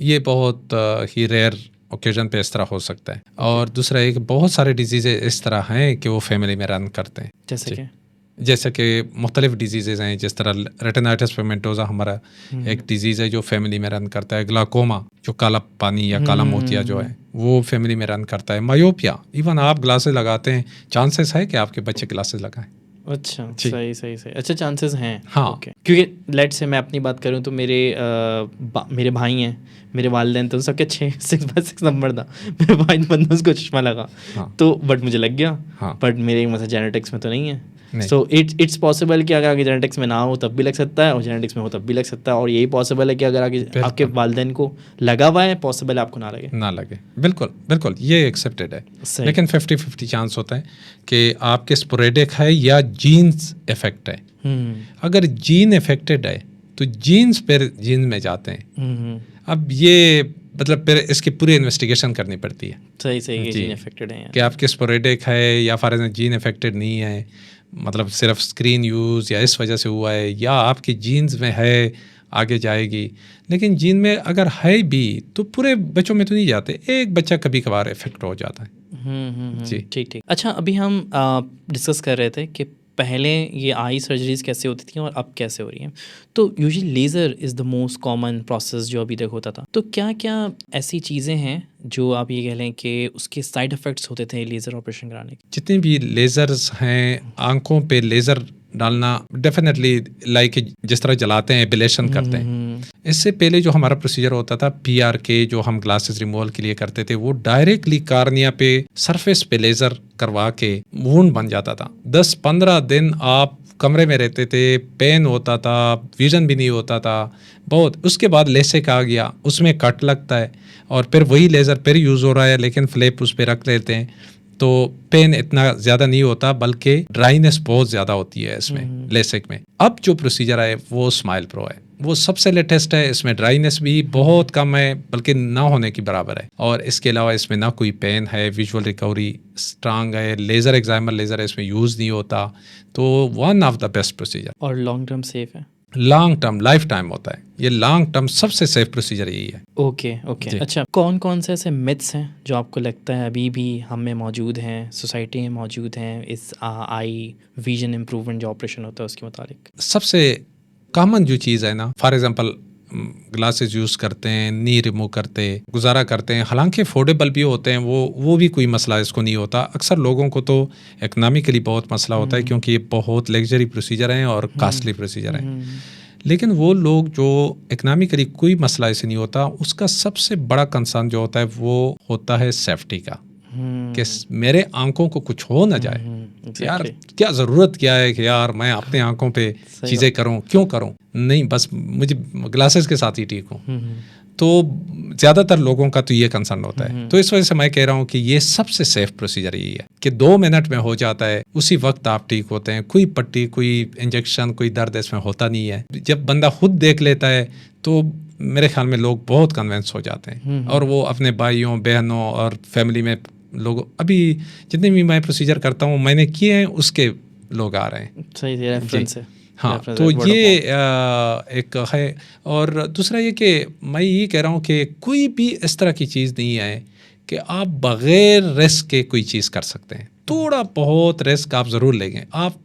ये बहुत ही रेयर ओकेजन पे इस तरह हो सकता है। और दूसरा एक बहुत सारे डिजीज़ इस तरह हैं कि वो फैमिली में रन करते हैं, जैसे कि मुख्तलिफ डिजीज़ हैं, जिस तरह रेटिनाइटिस पिगमेंटोसा हमारा एक डिजीज़ है जो फैमिली में रन करता है। ग्लाकोमा जो काला पानी या काला मोतिया जो है वो फैमिली में रन करता है। मायोपिया, इवन आप ग्लासेस लगाते हैं, चांसेस है कि आपके बच्चे ग्लासेस लगाएं। अच्छा, सही। अच्छा, चांसेस हैं। हाँ, ओके। क्योंकि लेट से मैं अपनी बात करूँ तो मेरे भाई हैं, मेरे वालिदैन, तो सबके 6 नंबर था, मेरे भाई बंदा उसको चश्मा लगा। हाँ। तो बट मुझे लग गया। हाँ। बट मेरे मतलब जेनेटिक्स में तो नहीं है। सो इट्स पॉसिबल कि अगर आगे जेनेटिक्स में ना हो तब भी लग सकता है और जेनेटिक्स में हो तब भी लग सकता है, और यही पॉसिबल है कि अगर आगे आपके वालिदैन को लगा हुआ है, पॉसिबल है आपको ना लगे। बिल्कुल ये एक्सेप्टेड है। लेकिन 50-50 चांस होता है कि आपके स्पोरेडिक है या जीन्स इफेक्ट है। अगर जीन इफेक्टेड है तो जीन्स फिर जीन में जाते हैं। अब ये मतलब फिर इसकी पूरी इन्वेस्टिगेशन करनी पड़ती है। सही जीन इफेक्टेड है कि आपके स्पोरेडिक है या फॉर एग्जाम्पल जीन इफेक्टेड नहीं है, मतलब सिर्फ स्क्रीन यूज़ या इस वजह से हुआ है, या आपकी जीन्स में है आगे जाएगी। लेकिन जीन में अगर है भी तो पूरे बच्चों में तो नहीं जाते, एक बच्चा कभी कभार इफेक्ट हो जाता है। जी, ठीक। अच्छा, अभी हम डिस्कस कर रहे थे कि पहले ये आई सर्जरीज कैसे होती थी और अब कैसे हो रही हैं। तो usually laser is the most common process जो अभी तक होता था। तो क्या क्या ऐसी चीज़ें हैं जो आप ये कह लें कि उसके साइड इफ़ेक्ट्स होते थे लेज़र ऑपरेशन कराने के? जितने भी लेज़र्स हैं, आंखों पे लेज़र डालना डेफिनेटली लाइक जिस तरह जलाते हैं, एबिलेशन करते हैं। इससे पहले जो हमारा प्रोसीजर होता था PRK, जो हम ग्लासेस रिमूवल के लिए करते थे, वो डायरेक्टली कार्निया पे सरफेस पे लेज़र करवा के वुंड बन जाता था। 10-15 दिन आप कमरे में रहते थे, पेन होता था, विजन भी नहीं होता था बहुत। उसके बाद लेसिक आ गया, उसमें कट लगता है और फिर वही लेज़र फिर यूज़ हो रहा है, लेकिन फ्लैप उस पर रख लेते हैं तो पेन इतना ज़्यादा नहीं होता, बल्कि ड्राइनेस बहुत ज़्यादा होती है इसमें लेसिक में। अब जो प्रोसीजर है वो स्माइल प्रो है, वो सबसे लेटेस्ट है। इसमें ड्राइनेस भी बहुत कम है, बल्कि ना होने की बराबर है। और इसके अलावा इसमें ना कोई पेन है, विजुअल रिकवरी स्ट्रांग है, लेज़र एक्साइमर लेज़र है, इसमें यूज़ नहीं होता। तो one of the best procedure. और लॉन्ग टर्म सेफ है? लॉन्ग टर्म, लाइफ टाइम होता है ये। लॉन्ग टर्म सबसे सेफ प्रोसीजर यही है। ओके। अच्छा, कौन कौन से ऐसे मिथ्स हैं जो आपको लगता है अभी भी हम में मौजूद हैं, सोसाइटी में मौजूद हैं, इस आई विजन इम्प्रूवमेंट जो ऑपरेशन होता है उसके मुताबिक? सबसे कॉमन जो चीज़ है ना, फॉर एग्जांपल ग्लासेस यूज़ करते हैं, नी रिमूव करते, गुजारा करते हैं, हालांकि अफोर्डेबल भी होते हैं, वो भी कोई मसला इसको नहीं होता। अक्सर लोगों को तो इकनॉमिकली बहुत मसला होता है, क्योंकि ये बहुत लग्जरी प्रोसीजर हैं और कॉस्टली प्रोसीजर हैं। लेकिन वो लोग जो इकनॉमिकली कोई मसला ऐसे नहीं होता, उसका सबसे बड़ा कंसर्न जो होता है वो होता है सेफ्टी का, कि मेरे आंखों को कुछ हो ना जाए। यार क्या ज़रूरत क्या है कि यार मैं अपने आंखों पे चीज़ें करूं, क्यों करूं? नहीं, बस मुझे ग्लासेस के साथ ही ठीक हूं। तो ज़्यादातर लोगों का तो ये कंसर्न होता है। तो इस वजह से मैं कह रहा हूँ कि ये सबसे सेफ प्रोसीजर यही है कि 2 मिनट में हो जाता है, उसी वक्त आप ठीक होते हैं। कोई पट्टी, कोई इंजेक्शन, कोई दर्द इसमें होता नहीं है। जब बंदा खुद देख लेता है तो मेरे ख्याल में लोग बहुत कन्विंस हो जाते हैं, और वो अपने भाइयों बहनों और फैमिली में लोग, अभी जितने भी मैं प्रोसीजर करता हूँ मैंने किए हैं, उसके लोग आ रहे हैं। सही रेफरेंस है। हाँ, तो ये एक है। और दूसरा ये कि मैं ये कह रहा हूँ कि कोई भी इस तरह की चीज़ नहीं है कि आप बग़ैर रिस्क के कोई चीज़ कर सकते हैं। थोड़ा बहुत रिस्क आप ज़रूर लेंगे। आप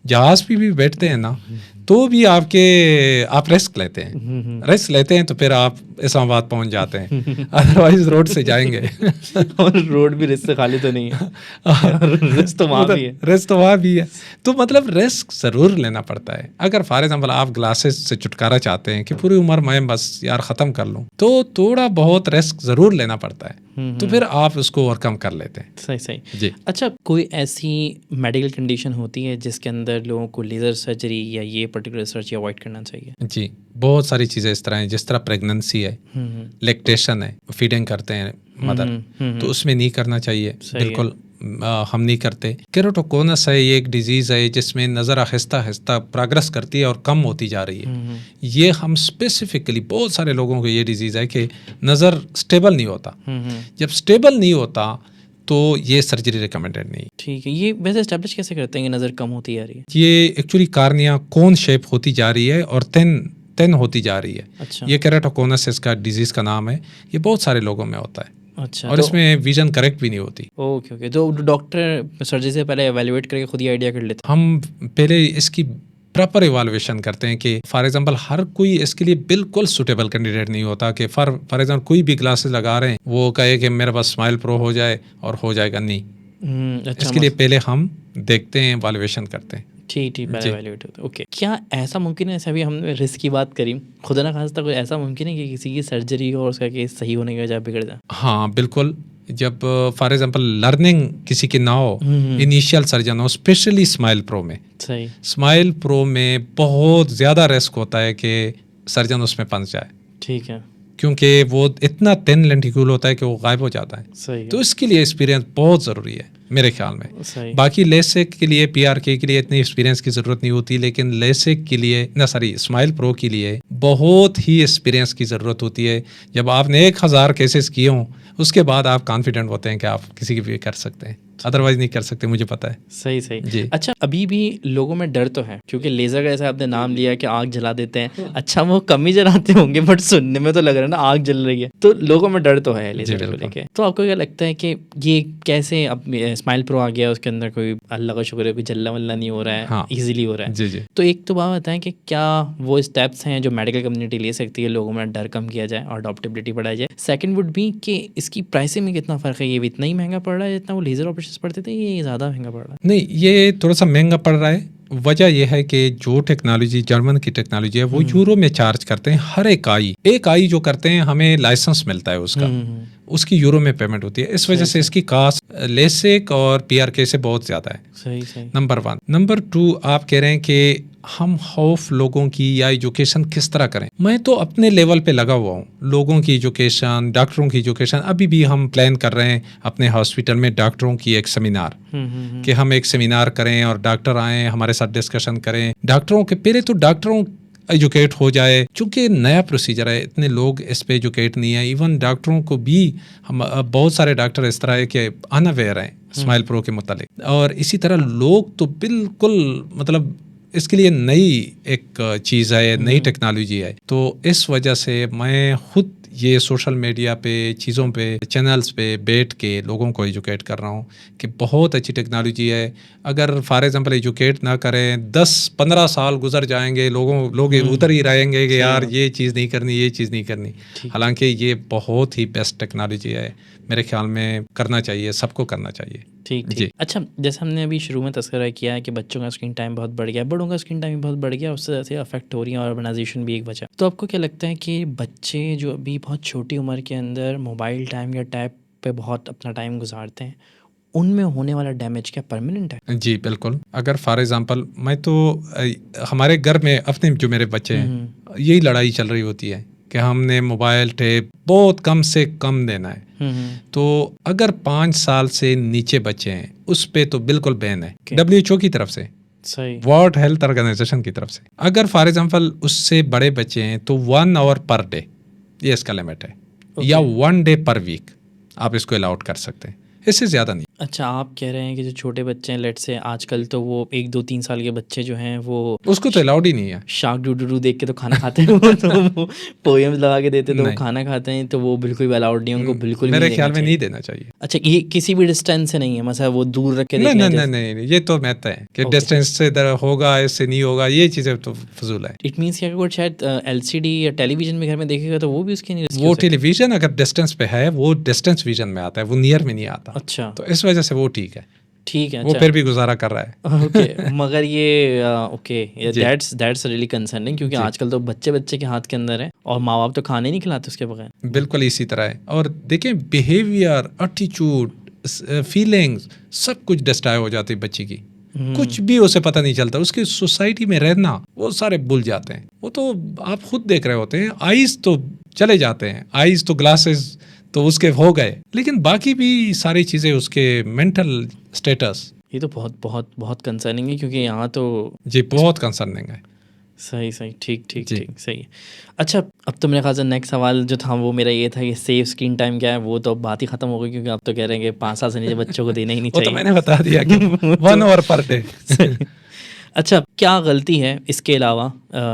जहाज़ पे भी बैठते हैं ना, तो भी आप रिस्क लेते हैं तो फिर आप इस्लामाबाद पहुंच जाते हैं, अदरवाइज रोड से जाएंगे। और रोड भी रिस्क से खाली तो नहीं है, रिस्क तो वहाँ भी है। तो मतलब रिस्क ज़रूर लेना पड़ता है। अगर फॉर एग्जाम्पल आप ग्लासेस से छुटकारा चाहते हैं कि पूरी उम्र मैं बस यार ख़त्म कर लूँ, तो थोड़ा बहुत रिस्क ज़रूर लेना पड़ता है। तो फिर आप उसको ओवरकम कर लेते हैं। सही सही जी। अच्छा, कोई ऐसी मेडिकल कंडीशन होती है जिसके अंदर लोगों को लेज़र सर्जरी या ये पर्टिकुलर सर्जरी अवॉइड करना चाहिए? जी, बहुत सारी चीज़ें इस तरह हैं, जिस तरह प्रेगनेंसी है, लैक्टेशन है, फीडिंग करते हैं मदर, तो उसमें नहीं करना चाहिए, बिल्कुल हम नहीं करते। केराटोकोनस है, ये एक डिजीज़ है जिसमें नज़र आहिस्ता आहिस्ता प्रोग्रेस करती है और कम होती जा रही है। ये हम स्पेसिफिकली बहुत सारे लोगों को ये डिजीज़ है कि नज़र स्टेबल नहीं होता। जब स्टेबल नहीं होता तो ये सर्जरी रिकमेंडेड नहीं। ठीक है, ये वैसे एस्टैब्लिश कैसे करते हैं कि नज़र कम होती जा रही है? ये एक्चुअली कार्निया कोन शेप होती जा रही है और थिन होती जा रही है। अच्छा। ये केराटोकोनस इसका डिजीज़ का नाम है। ये बहुत सारे लोगों में होता है। अच्छा, और इसमें विजन करेक्ट भी नहीं होती। ओके ओके, तो डॉक्टर सर्जरी से पहले एवेल्युएट करके खुद ही आइडिया कर लेते हम पहले इसकी प्रॉपर इवाल्युएशन करते हैं कि फॉर एग्जांपल हर कोई इसके लिए बिल्कुल सूटेबल कैंडिडेट नहीं होता कि फॉर एग्जांपल कोई भी ग्लासेस लगा रहे हैं वो कहे कि मेरे पास स्माइल प्रो हो जाए और हो जाएगा नहीं। अच्छा, इसके लिए पहले हम देखते हैं, इवाल्युएशन करते हैं। ठीक पहले एवेल्युएट होता है। ओके, क्या ऐसा मुमकिन है, जैसे अभी हमने रिस्क की बात करी, खुदा ना खास्ता कोई ऐसा मुमकिन है कि किसी की सर्जरी हो और उसका केस सही होने के बजाय बिगड़ जाए? हाँ बिल्कुल, जब फॉर एग्जांपल लर्निंग किसी की ना हो, इनिशियल सर्जन हो, स्पेशली स्माइल प्रो में, सही, स्माइल प्रो में बहुत ज़्यादा रिस्क होता है कि सर्जन उसमें फंस जाए। ठीक है, क्योंकि वो इतना थिन लेंटिक्यूल होता है कि वो गायब हो जाता है। सही तो इसके लिए एक्सपीरियंस बहुत ज़रूरी है मेरे ख्याल में। सही। बाकी लेसिक के लिए, PRK के लिए इतनी एक्सपीरियंस की ज़रूरत नहीं होती, लेकिन लेसिक के लिए स्माइल प्रो के लिए बहुत ही एक्सपीरियंस की ज़रूरत होती है। जब आपने 1000 केसेस किए हों उसके बाद आप कॉन्फिडेंट होते हैं कि आप किसी की भी कर सकते हैं, अदरवाइज नहीं कर सकते, मुझे पता है। सही जी। अच्छा, अभी भी लोगों में डर तो है, क्योंकि लेज़र का जैसे आपने नाम लिया कि आग जला देते हैं। अच्छा, वो कम ही जलाते होंगे बट सुनने में तो लग रहा है ना आग जल रही है, तो लोगों में डर तो है लेज़र को लेके। तो आपको क्या लगता है कि ये कैसे, अब स्माइल प्रो आ गया उसके अंदर कोई अल्लाह का शुक्र है कोई जल्ला वल्ला नहीं हो रहा है, हाँ। ईजिली हो रहा है। जी। तो एक तो बात बताएं कि क्या वो स्टेप्स हैं जो मेडिकल कम्युनिटी ले सकती है, लोगों में डर कम किया जाए और अडॉप्टेबिलिटी बढ़ाई जाए। सेकंड वुड भी कि इसकी प्राइसिंग में कितना फ़र्क है, ये भी इतना ही महंगा पड़ रहा है जितना वो लेज़र ऑपरेशन पड़ते थे, ये ज़्यादा महंगा पड़ रहा है? नहीं, ये थोड़ा सा महंगा पड़ रहा है। वजह यह है कि जो टेक्नोलॉजी जर्मन की टेक्नोलॉजी है वो यूरो में चार्ज करते हैं। हर एक आई जो करते हैं हमें लाइसेंस मिलता है उसका, उसकी यूरो में पेमेंट होती है। इस वजह से इसकी कास्ट लेसिक और PRK से बहुत ज़्यादा है। सही। नंबर 1। नंबर 2, आप कह रहे हैं कि हम खौफ लोगों की या एजुकेशन किस तरह करें। मैं तो अपने लेवल पे लगा हुआ हूँ, लोगों की एजुकेशन, डॉक्टरों की एजुकेशन। अभी भी हम प्लान कर रहे हैं अपने हॉस्पिटल में डॉक्टरों की एक सेमिनार, कि हम एक सेमिनार करें और डॉक्टर आएँ हमारे साथ डिस्कशन करें। डॉक्टरों के पहले तो डॉक्टरों एजुकेट हो जाए, क्योंकि नया प्रोसीजर है, इतने लोग इस पे एजुकेट नहीं है। इवन डॉक्टरों को भी हम बहुत सारे डॉक्टर इस तरह है कि अनअवेयर हैं स्माइल प्रो के मुतालिक। और इसी तरह लोग तो बिल्कुल मतलब इसके लिए नई एक चीज़ है, नई टेक्नोलॉजी है। तो इस वजह से मैं खुद ये सोशल मीडिया पे, चीज़ों पे, चैनल्स पे बैठ के लोगों को एजुकेट कर रहा हूँ कि बहुत अच्छी टेक्नोलॉजी है। अगर फॉर एग्जांपल एजुकेट ना करें, 10-15 साल गुजर जाएंगे, लोग उधर ही रहेंगे कि यार ये चीज़ नहीं करनी, ये चीज़ नहीं करनी। हालांकि ये बहुत ही बेस्ट टेक्नोलॉजी है, मेरे ख्याल में करना चाहिए, सबको करना चाहिए। ठीक। अच्छा, जैसे हमने अभी शुरू में तस्करा किया है कि बच्चों का स्क्रीन टाइम बहुत बढ़ गया है, बड़ों का स्क्रीन टाइम बहुत बढ़ गया, उससे जैसे अफेक्ट हो रही है और अर्बनाइजेशन भी एक वजह। तो आपको क्या लगता है कि बच्चे जो अभी बहुत छोटी उम्र के अंदर मोबाइल टाइम या टैब पे बहुत अपना टाइम गुजारते हैं, उनमें होने वाला डैमेज क्या परमानेंट है? जी बिल्कुल। अगर फॉर एग्जांपल मैं तो हमारे घर में अपने जो मेरे बच्चे हैं, यही लड़ाई चल रही होती है कि हमने मोबाइल टैब बहुत कम से कम देना है। तो अगर 5 साल से नीचे बच्चे हैं उस पे तो बिल्कुल बैन है, WHO की तरफ से, सही, वर्ल्ड हेल्थ ऑर्गेनाइजेशन की तरफ से। अगर फॉर एग्जांपल उससे बड़े बच्चे हैं तो 1 आवर पर डे ये इसका लिमिट है, या 1 डे पर वीक आप इसको अलाउड कर सकते हैं, इससे ज़्यादा नहीं। अच्छा, आप कह रहे हैं कि जो छोटे बच्चे हैं, लेट से आजकल तो वो 1, 2, 3 साल के बच्चे जो हैं वो उसको तो अलाउड ही नहीं है। शार्क डू देख के तो खाना खाते हैं वो, तो वो पोएम्स लगा के देते तो वो खाना खाते हैं, तो वो बिल्कुल भी अलाउड नहीं है उनको, बिल्कुल मेरे ख्याल में नहीं देना चाहिए। अच्छा, ये किसी भी डिस्टेंस से नहीं है, मतलब वो दूर रख के देखना है? नहीं, ये तो महत्व है कि डिस्टेंस से होगा, इससे नहीं होगा, ये चीज़ें तो फजूल है। इट मीन्स कि अगर शायद LCD या टेलीविजन में घर में देखेगा तो वो भी उसकी नहीं, वो टेलीविजन अगर डिस्टेंस पे है वो डिस्टेंस विजन में आता है, वो नियर में नहीं आता। अच्छा, तो इस वजह से वो ठीक है। ठीक है, वो अच्छा। फिर भी गुजारा कर रहा है। ओके, मगर ये ओके, जी। दैट्स रियली कंसर्निंग, क्योंकि जी। आजकल तो बच्चे के हाथ के अंदर है और माँ बाप तो खाने नहीं खिलाते उसके बगैर। बिल्कुल इसी तरह है। और देखें बिहेवियर, एटीट्यूड, फीलिंग्स, सब कुछ डिस्ट्रॉय हो जाती है बच्ची की। कुछ भी उसे पता नहीं चलता, उसकी सोसाइटी में रहना वो सारे भूल जाते हैं। वो तो आप खुद देख रहे होते हैं, आईज तो चले जाते हैं, आईज तो ग्लासेस तो उसके हो गए, लेकिन बाकी भी सारी चीज़ें, उसके मेंटल स्टेटस। ये तो बहुत बहुत बहुत कंसर्निंग है, क्योंकि यहाँ तो जी बहुत कंसर्निंग है। सही, ठीक, जी। सही है। अच्छा, अब तो मेरे ख्याल से नेक्स्ट सवाल जो था वो मेरा ये था कि सेफ स्क्रीन टाइम क्या है, वो तो अब बात ही ख़त्म हो गई, क्योंकि आप तो कह रहे हैं कि 5 साल से नीचे बच्चों को देना ही नहीं वो तो चाहिए। मैंने बता दिया कि 1 आवर पर डे। सही। अच्छा, क्या गलती है इसके अलावा,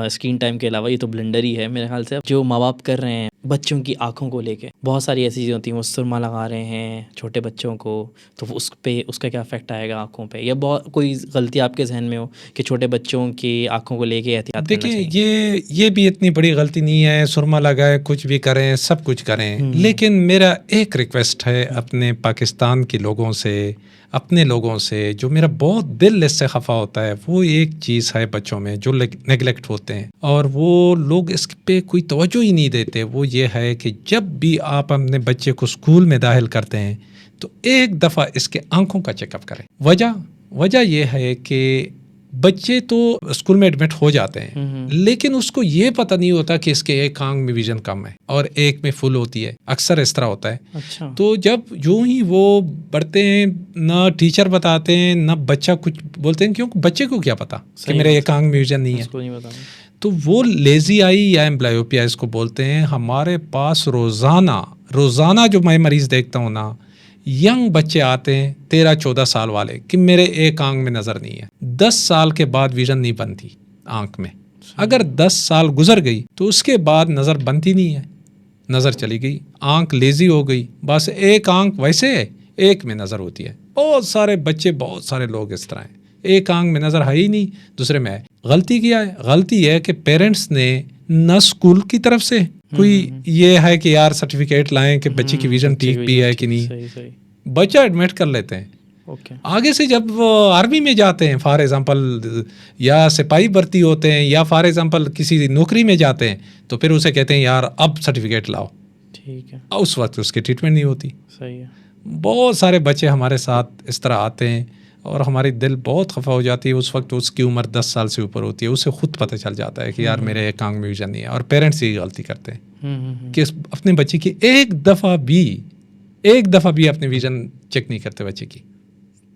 स्क्रीन टाइम के अलावा, ये तो ब्लेंडर ही है मेरे ख्याल से, जो माँ बाप कर रहे हैं बच्चों की आंखों को लेके? बहुत सारी ऐसी चीज़ें होती हैं, वो सुरमा लगा रहे हैं छोटे बच्चों को, तो उस पे उसका क्या इफेक्ट आएगा आंखों पे, या बहुत कोई गलती आपके जहन में हो कि छोटे बच्चों की आंखों को लेके एहतियात करना देखिए चाहिए? ये भी इतनी बड़ी गलती नहीं है, सुरमा लगाए, कुछ भी करें, सब कुछ करें, लेकिन मेरा एक रिक्वेस्ट है अपने पाकिस्तान के लोगों से, अपने लोगों से, जो मेरा बहुत दिल इससे खफा होता है, वो एक चीज़ है बच्चों में जो नेगलेक्ट होते हैं और वो लोग इस पे कोई तवज्जो ही नहीं देते। वो ये है कि जब भी आप अपने बच्चे को स्कूल में दाखिल करते हैं तो एक दफ़ा इसके आंखों का चेकअप करें। वजह यह है कि बच्चे तो स्कूल में एडमिट हो जाते हैं, लेकिन उसको ये पता नहीं होता कि इसके एक आंख में विजन कम है और एक में फुल होती है। अक्सर इस तरह होता है। अच्छा। तो जब यूं ही वो बढ़ते हैं, ना टीचर बताते हैं ना बच्चा कुछ बोलते हैं, क्योंकि बच्चे को क्या पता कि मेरे एक आंख में विजन नहीं है। उसको नहीं पता। तो वो लेजी आई या एम्ब्लायोपिया इसको बोलते हैं। हमारे पास रोज़ाना जो मैं मरीज़ देखता हूँ ना, यंग बच्चे आते हैं 13-14 साल वाले कि मेरे एक आंख में नज़र नहीं है। 10 साल के बाद विजन नहीं बनती आंख में। अगर 10 साल गुजर गई तो उसके बाद नज़र बनती नहीं है, नज़र चली गई, आंख लेजी हो गई, बस एक आंख वैसे है, एक में नज़र होती है। बहुत सारे बच्चे, बहुत सारे लोग इस तरह हैं, एक आंख में नज़र है ही नहीं, दूसरे में है। गलती क्या है? गलती है कि पेरेंट्स ने न स्कूल की तरफ से कोई ये है कि यार सर्टिफिकेट लाएं कि बच्चे की विजन ठीक भी है कि नहीं। बच्चा एडमिट कर लेते हैं। आगे से जब वो आर्मी में जाते हैं फॉर एग्जांपल, या सिपाही भर्ती होते हैं, या फॉर एग्जांपल किसी नौकरी में जाते हैं, तो फिर उसे कहते हैं यार अब सर्टिफिकेट लाओ। ठीक है। उस वक्त उसकी ट्रीटमेंट नहीं होती। सही है। बहुत सारे बच्चे हमारे साथ इस तरह आते हैं और हमारी दिल बहुत खफा हो जाती है। उस वक्त उसकी उम्र 10 साल से ऊपर होती है, उसे खुद पता चल जाता है कि यार मेरे एक आंख में विजन नहीं है। और पेरेंट्स ये गलती करते हैं कि अपने बच्चे की एक दफ़ा भी अपने विजन चेक नहीं करते बच्चे की।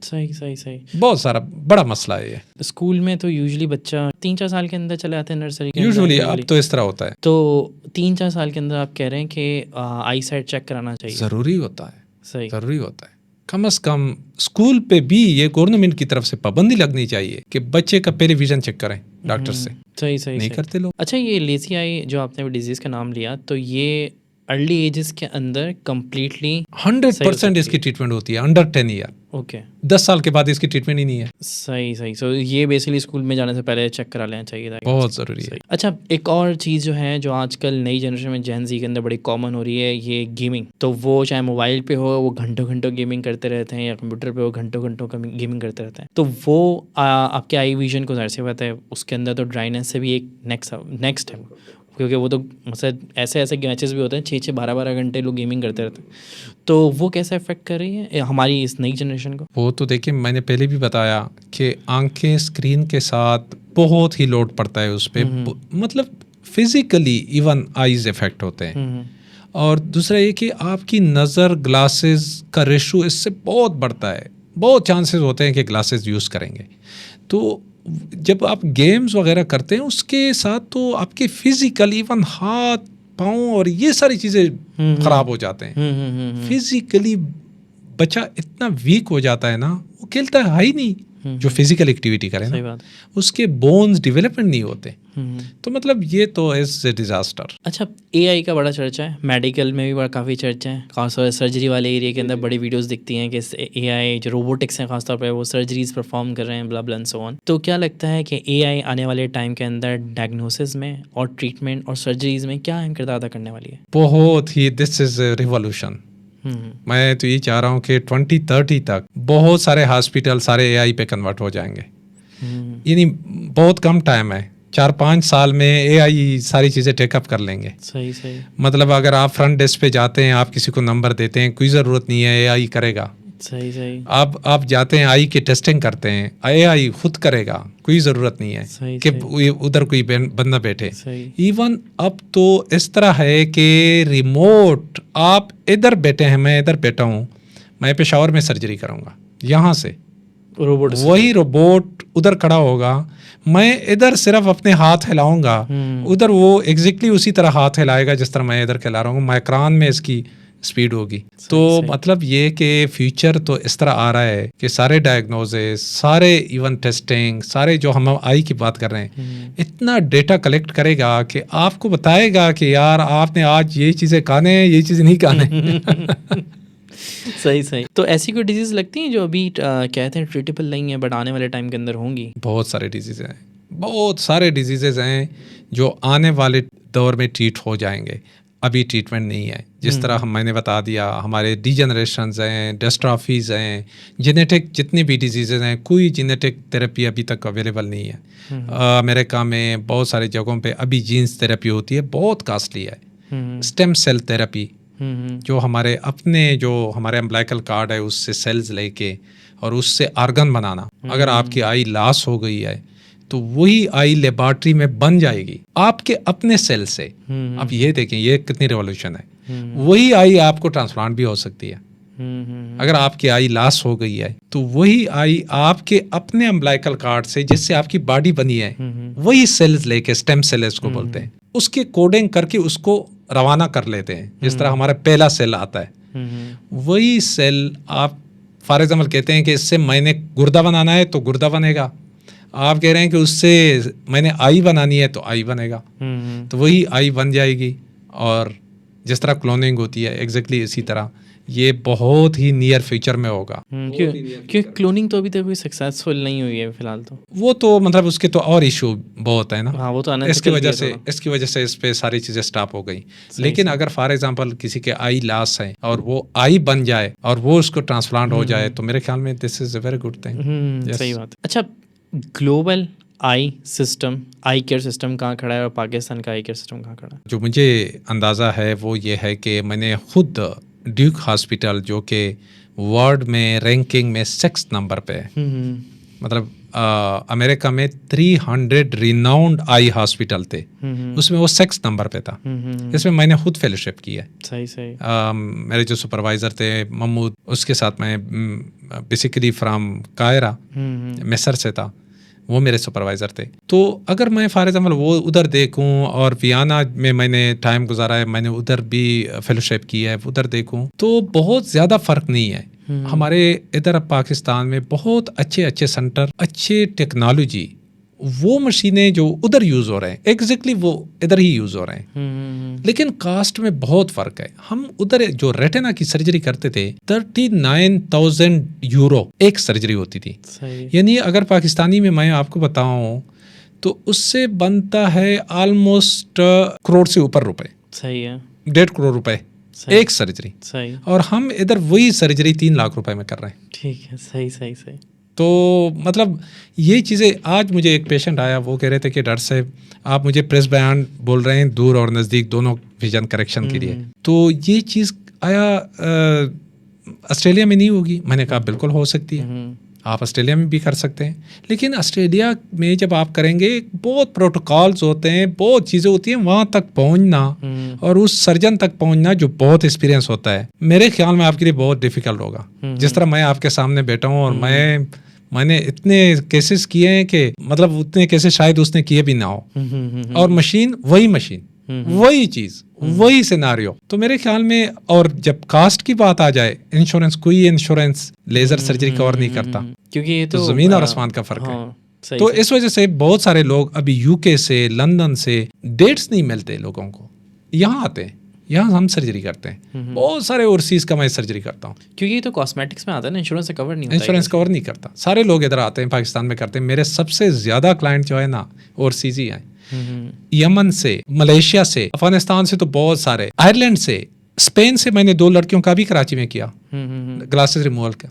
सही। बहुत सारा बड़ा मसला है ये। स्कूल में तो यूजुअली बच्चा 3-4 साल के अंदर चले आते हैं नर्सरी के यूजुअली अब तो इस तरह होता है। तो 3-4 साल के अंदर आप कह रहे हैं कि आई साइट चेक कराना चाहिए। ज़रूरी होता है। सही। ज़रूरी होता है। कम से कम स्कूल पे भी ये गवर्नमेंट की तरफ से पाबंदी लगनी चाहिए कि बच्चे का पहले विजन चेक करें डॉक्टर से। सही नहीं करते लोग। अच्छा, ये लेजी आई जो आपने डिजीज़ का नाम लिया, तो ये अर्ली एजेस के अंदर कम्प्लीटली 100% इसकी ट्रीटमेंट होती है अंडर 10 ईयर। ओके। 10 साल के बाद इसकी ट्रीटमेंट ही नहीं है। सही। सो ये बेसिकली स्कूल में जाने से पहले चेक करा लेना चाहिए था। बहुत ज़रूरी है। अच्छा, एक और चीज़ जो है जो आजकल नई जनरेशन में जेन ज़ी के अंदर बड़ी कॉमन हो रही है, ये गेमिंग। तो वो चाहे मोबाइल पे हो, वो घंटों गेमिंग करते रहते हैं, या कंप्यूटर पे वो घंटों गेमिंग करते रहते हैं। तो वो आपके आई विजन को ज़ाहिर सी बात है उसके अंदर तो ड्राइनेस से भी एक नेक्स्ट है, क्योंकि वो तो मतलब ऐसे मैचेस भी होते हैं 6-6 12-12 घंटे लोग गेमिंग करते रहते हैं। तो वो कैसे अफेक्ट कर रही है हमारी इस नई जनरेशन को? वो तो देखिए मैंने पहले भी बताया कि आंखें स्क्रीन के साथ बहुत ही लोड पड़ता है उस पर, मतलब फिजिकली इवन आईज इफेक्ट होते हैं। और दूसरा ये कि आपकी नज़र ग्लासेस का रेशो इससे बहुत बढ़ता है, बहुत चांसेस होते हैं कि ग्लासेस यूज़ करेंगे। तो जब आप गेम्स वगैरह करते हैं उसके साथ तो आपके फिजिकल इवन हाथ पाँव और ये सारी चीज़ें ख़राब हो जाते हैं। फिजिकली बच्चा इतना वीक हो जाता है ना, वो खेलता है ही नहीं, जो फिजिकल एक्टिविटी करे ना, उसके बोन्स डेवलपमेंट नहीं होते। तो मतलब ये तो इज ए डिजास्टर। अच्छा, एआई का बड़ा चर्चा है, मेडिकल में भी बड़ा काफ़ी चर्चा है, खासतौर पर सर्जरी वाले एरिया के अंदर बड़ी वीडियोस दिखती हैं कि एआई जो रोबोटिक्स हैं खासतौर पर वो सर्जरीज परफॉर्म कर रहे हैं, ब्ला ब्ला एंड सो ऑन। तो क्या लगता है कि एआई आने वाले टाइम के अंदर डायग्नोसिस में और ट्रीटमेंट और सर्जरीज में क्या अहम किरदार अदा करने वाली है? बहुत ही, दिस इज ए रिवॉल्यूशन। मैं तो ये चाह रहा हूँ कि 2030 तक बहुत सारे हॉस्पिटल सारे एआई पे कन्वर्ट हो जाएंगे। यानी बहुत कम टाइम है, 4-5 साल में एआई सारी चीज़ें टेकअप कर लेंगे। सही सही। मतलब अगर आप फ्रंट डेस्क पे जाते हैं, आप किसी को नंबर देते हैं, कोई ज़रूरत नहीं है, एआई करेगा। सही सही। आप जाते हैं आई की टेस्टिंग करते हैं, एआई खुद करेगा, कोई ज़रूरत नहीं है सही, कि सही। उधर कोई बंदा बैठे। सही। इवन अब तो इस तरह है कि रिमोट आप इधर बैठे हैं, मैं इधर बैठा हूँ, मैं पेशावर में सर्जरी करूँगा, यहाँ से रोबोट, वही रोबोट उधर खड़ा होगा, मैं इधर सिर्फ अपने हाथ हिलाऊंगा, उधर वो एग्जैक्टली उसी तरह हाथ हिलाएगा जिस तरह मैं इधर हिला रहा हूँ। माइक्रोन में इसकी स्पीड होगी। तो मतलब ये कि फ्यूचर तो इस तरह आ रहा है कि सारे डायग्नोसिस, सारे इवन टेस्टिंग, सारे जो हम आई की बात कर रहे हैं, इतना डेटा कलेक्ट करेगा कि आपको बताएगा कि यार आपने आज ये चीज़ें खाने हैं, ये चीज़ नहीं खाने। सही सही। तो ऐसी कोई डिजीज़ लगती हैं जो अभी कहते हैं ट्रीटेबल नहीं है बट आने वाले टाइम के अंदर होंगी? बहुत सारे डिजीज़ हैं, बहुत सारे डिजीज़ेज हैं जो आने वाले दौर में ट्रीट हो जाएंगे, अभी ट्रीटमेंट नहीं है। जिस तरह मैंने बता दिया, हमारे डिजनरेशंस हैं, डिस्ट्रॉफीज़ हैं, जेनेटिक जितनी भी डिजीज़ेज हैं, कोई जेनेटिक थेरेपी अभी तक अवेलेबल नहीं है। अमेरिका में बहुत सारी जगहों पे अभी जीन्स थेरेपी होती है, बहुत कॉस्टली है। स्टेम सेल थेरेपी, जो हमारे अम्बिलिकल कार्ड है उससे सेल्स लेके और उससे ऑर्गन बनाना। अगर आपकी आई लॉस हो गई है तो वही आई लेबॉर्ट्री में बन जाएगी आपके अपने सेल से। अब ये देखें, ये कितनी रेवोल्यूशन है। वही आई आपको ट्रांसप्लांट भी हो सकती है। अगर आपकी आई लॉस हो गई है तो वही आई आपके अपने अम्बिलिकल कार्ड से, जिससे आपकी बॉडी बनी है, वही सेल्स लेके, स्टेम सेल इसको बोलते हैं, उसके कोडिंग करके उसको रवाना कर लेते हैं। जिस तरह हमारा पहला सेल आता है, वही सेल आप फॉर एग्जाम्पल कहते हैं कि इससे मैंने गुर्दा बनाना है तो गुर्दा बनेगा, आप कह रहे हैं कि उससे मैंने आई बनानी है तो आई बनेगा, तो वही आई बन जाएगी। और जिस तरह क्लोनिंग होती है एग्जैक्टली इसी तरह ये बहुत ही नियर फ्यूचर में होगा। क्योंकि क्लोनिंग तो अभी तक कोई सक्सेसफुल नहीं हुई है फिलहाल। तो वो तो मतलब उसके तो और इशू बहुत है ना। हाँ, वो तो इसकी वजह से इस पे सारी चीज़ें स्टॉप हो गई। लेकिन अगर फॉर एग्जांपल किसी के आई लॉस है और वो आई बन जाए और वो उसको ट्रांसप्लांट हो जाए तो मेरे ख्याल में this is a very good thing. सही बात। अच्छा, global I system, I care system कहाँ खड़ा है और पाकिस्तान का आई केयर सिस्टम कहाँ खड़ा है? जो मुझे अंदाज़ा है वो ये है कि मैंने खुद ड्यूक हॉस्पिटल, जो कि वर्ल्ड में रैंकिंग में 6 नंबर पे है, मतलब अमेरिका में 300 रिनाउंड आई हॉस्पिटल थे, उसमें वो 6 नंबर पे था। इसमें मैंने खुद फेलोशिप की है। सही सही। मेरे जो सुपरवाइज़र थे महमूद, उसके साथ मैं बेसिकली फ्राम कायरा मिस्र से था, वो मेरे सुपरवाइज़र थे। तो अगर मैं फॉर एग्जाम्पल वो उधर देखूं और वियना में मैंने टाइम गुजारा है, मैंने उधर भी फेलोशिप की है, उधर देखूं तो बहुत ज़्यादा फ़र्क नहीं है। हमारे इधर पाकिस्तान में बहुत अच्छे अच्छे सेंटर, अच्छे टेक्नोलॉजी, वो मशीनें जो उधर यूज़ हो रहे हैं एग्जैक्टली वो इधर ही यूज़ हो रहे हैं, लेकिन कास्ट में बहुत फ़र्क है। हम उधर जो रेटिना की सर्जरी करते थे 39,000 यूरो एक सर्जरी होती थी, यानी अगर पाकिस्तानी में मैं आपको बताऊं तो उससे बनता है ऑलमोस्ट करोड़ से ऊपर रुपए। सही है, 1.5 करोड़ रुपए एक सर्जरी। सही। और हम इधर वही सर्जरी 3 लाख रुपए में कर रहे हैं। ठीक है, सही सही सही। तो मतलब ये चीज़ें, आज मुझे एक पेशेंट आया, वो कह रहे थे कि डॉक्टर साहब आप मुझे प्रेस बयान बोल रहे हैं दूर और नज़दीक दोनों विजन करेक्शन के लिए, तो ये चीज़ आया ऑस्ट्रेलिया में नहीं होगी। मैंने कहा बिल्कुल हो सकती है, आप ऑस्ट्रेलिया में भी कर सकते हैं, लेकिन ऑस्ट्रेलिया में जब आप करेंगे बहुत प्रोटोकॉल्स होते हैं, बहुत चीज़ें होती हैं, वहाँ तक पहुँचना और उस सर्जन तक पहुँचना जो बहुत एक्सपीरियंस होता है, मेरे ख्याल में आपके लिए बहुत डिफ़िकल्ट होगा। जिस तरह मैं आपके सामने बैठा हूँ और मैंने इतने केसेस किए हैं कि मतलब उतने केसेस शायद उसने किए भी ना हो, और मशीन वही मशीन, वही चीज़, वही सिनारियो। तो मेरे ख्याल में, और जब कास्ट की बात आ जाए, इंश्योरेंस, कोई इंश्योरेंस लेजर सर्जरी कवर नहीं करता, क्योंकि ये तो ज़मीन और आसमान का फ़र्क है। तो इस वजह से बहुत सारे लोग अभी यूके से, लंदन से डेट्स नहीं मिलते लोगों को, यहाँ आते हैं, यहाँ हम सर्जरी करते हैं। बहुत सारे ओवरसीज का मैं सर्जरी करता हूँ, क्योंकि ये तो कॉस्मेटिक्स में आता है ना, इंश्योरेंस से कवर नहीं होता। इंश्योरेंस कवर नहीं करता। सारे लोग इधर आते हैं, पाकिस्तान में करते हैं। मेरे सबसे ज़्यादा क्लाइंट जो है ना ओवरसीज ही हैं, यमन से, मलेशिया से, अफगानिस्तान से तो बहुत सारे, आयरलैंड से, स्पेन से मैंने 2 लड़कियों का भी कराची में किया, ग्लासेस रिमूवल का।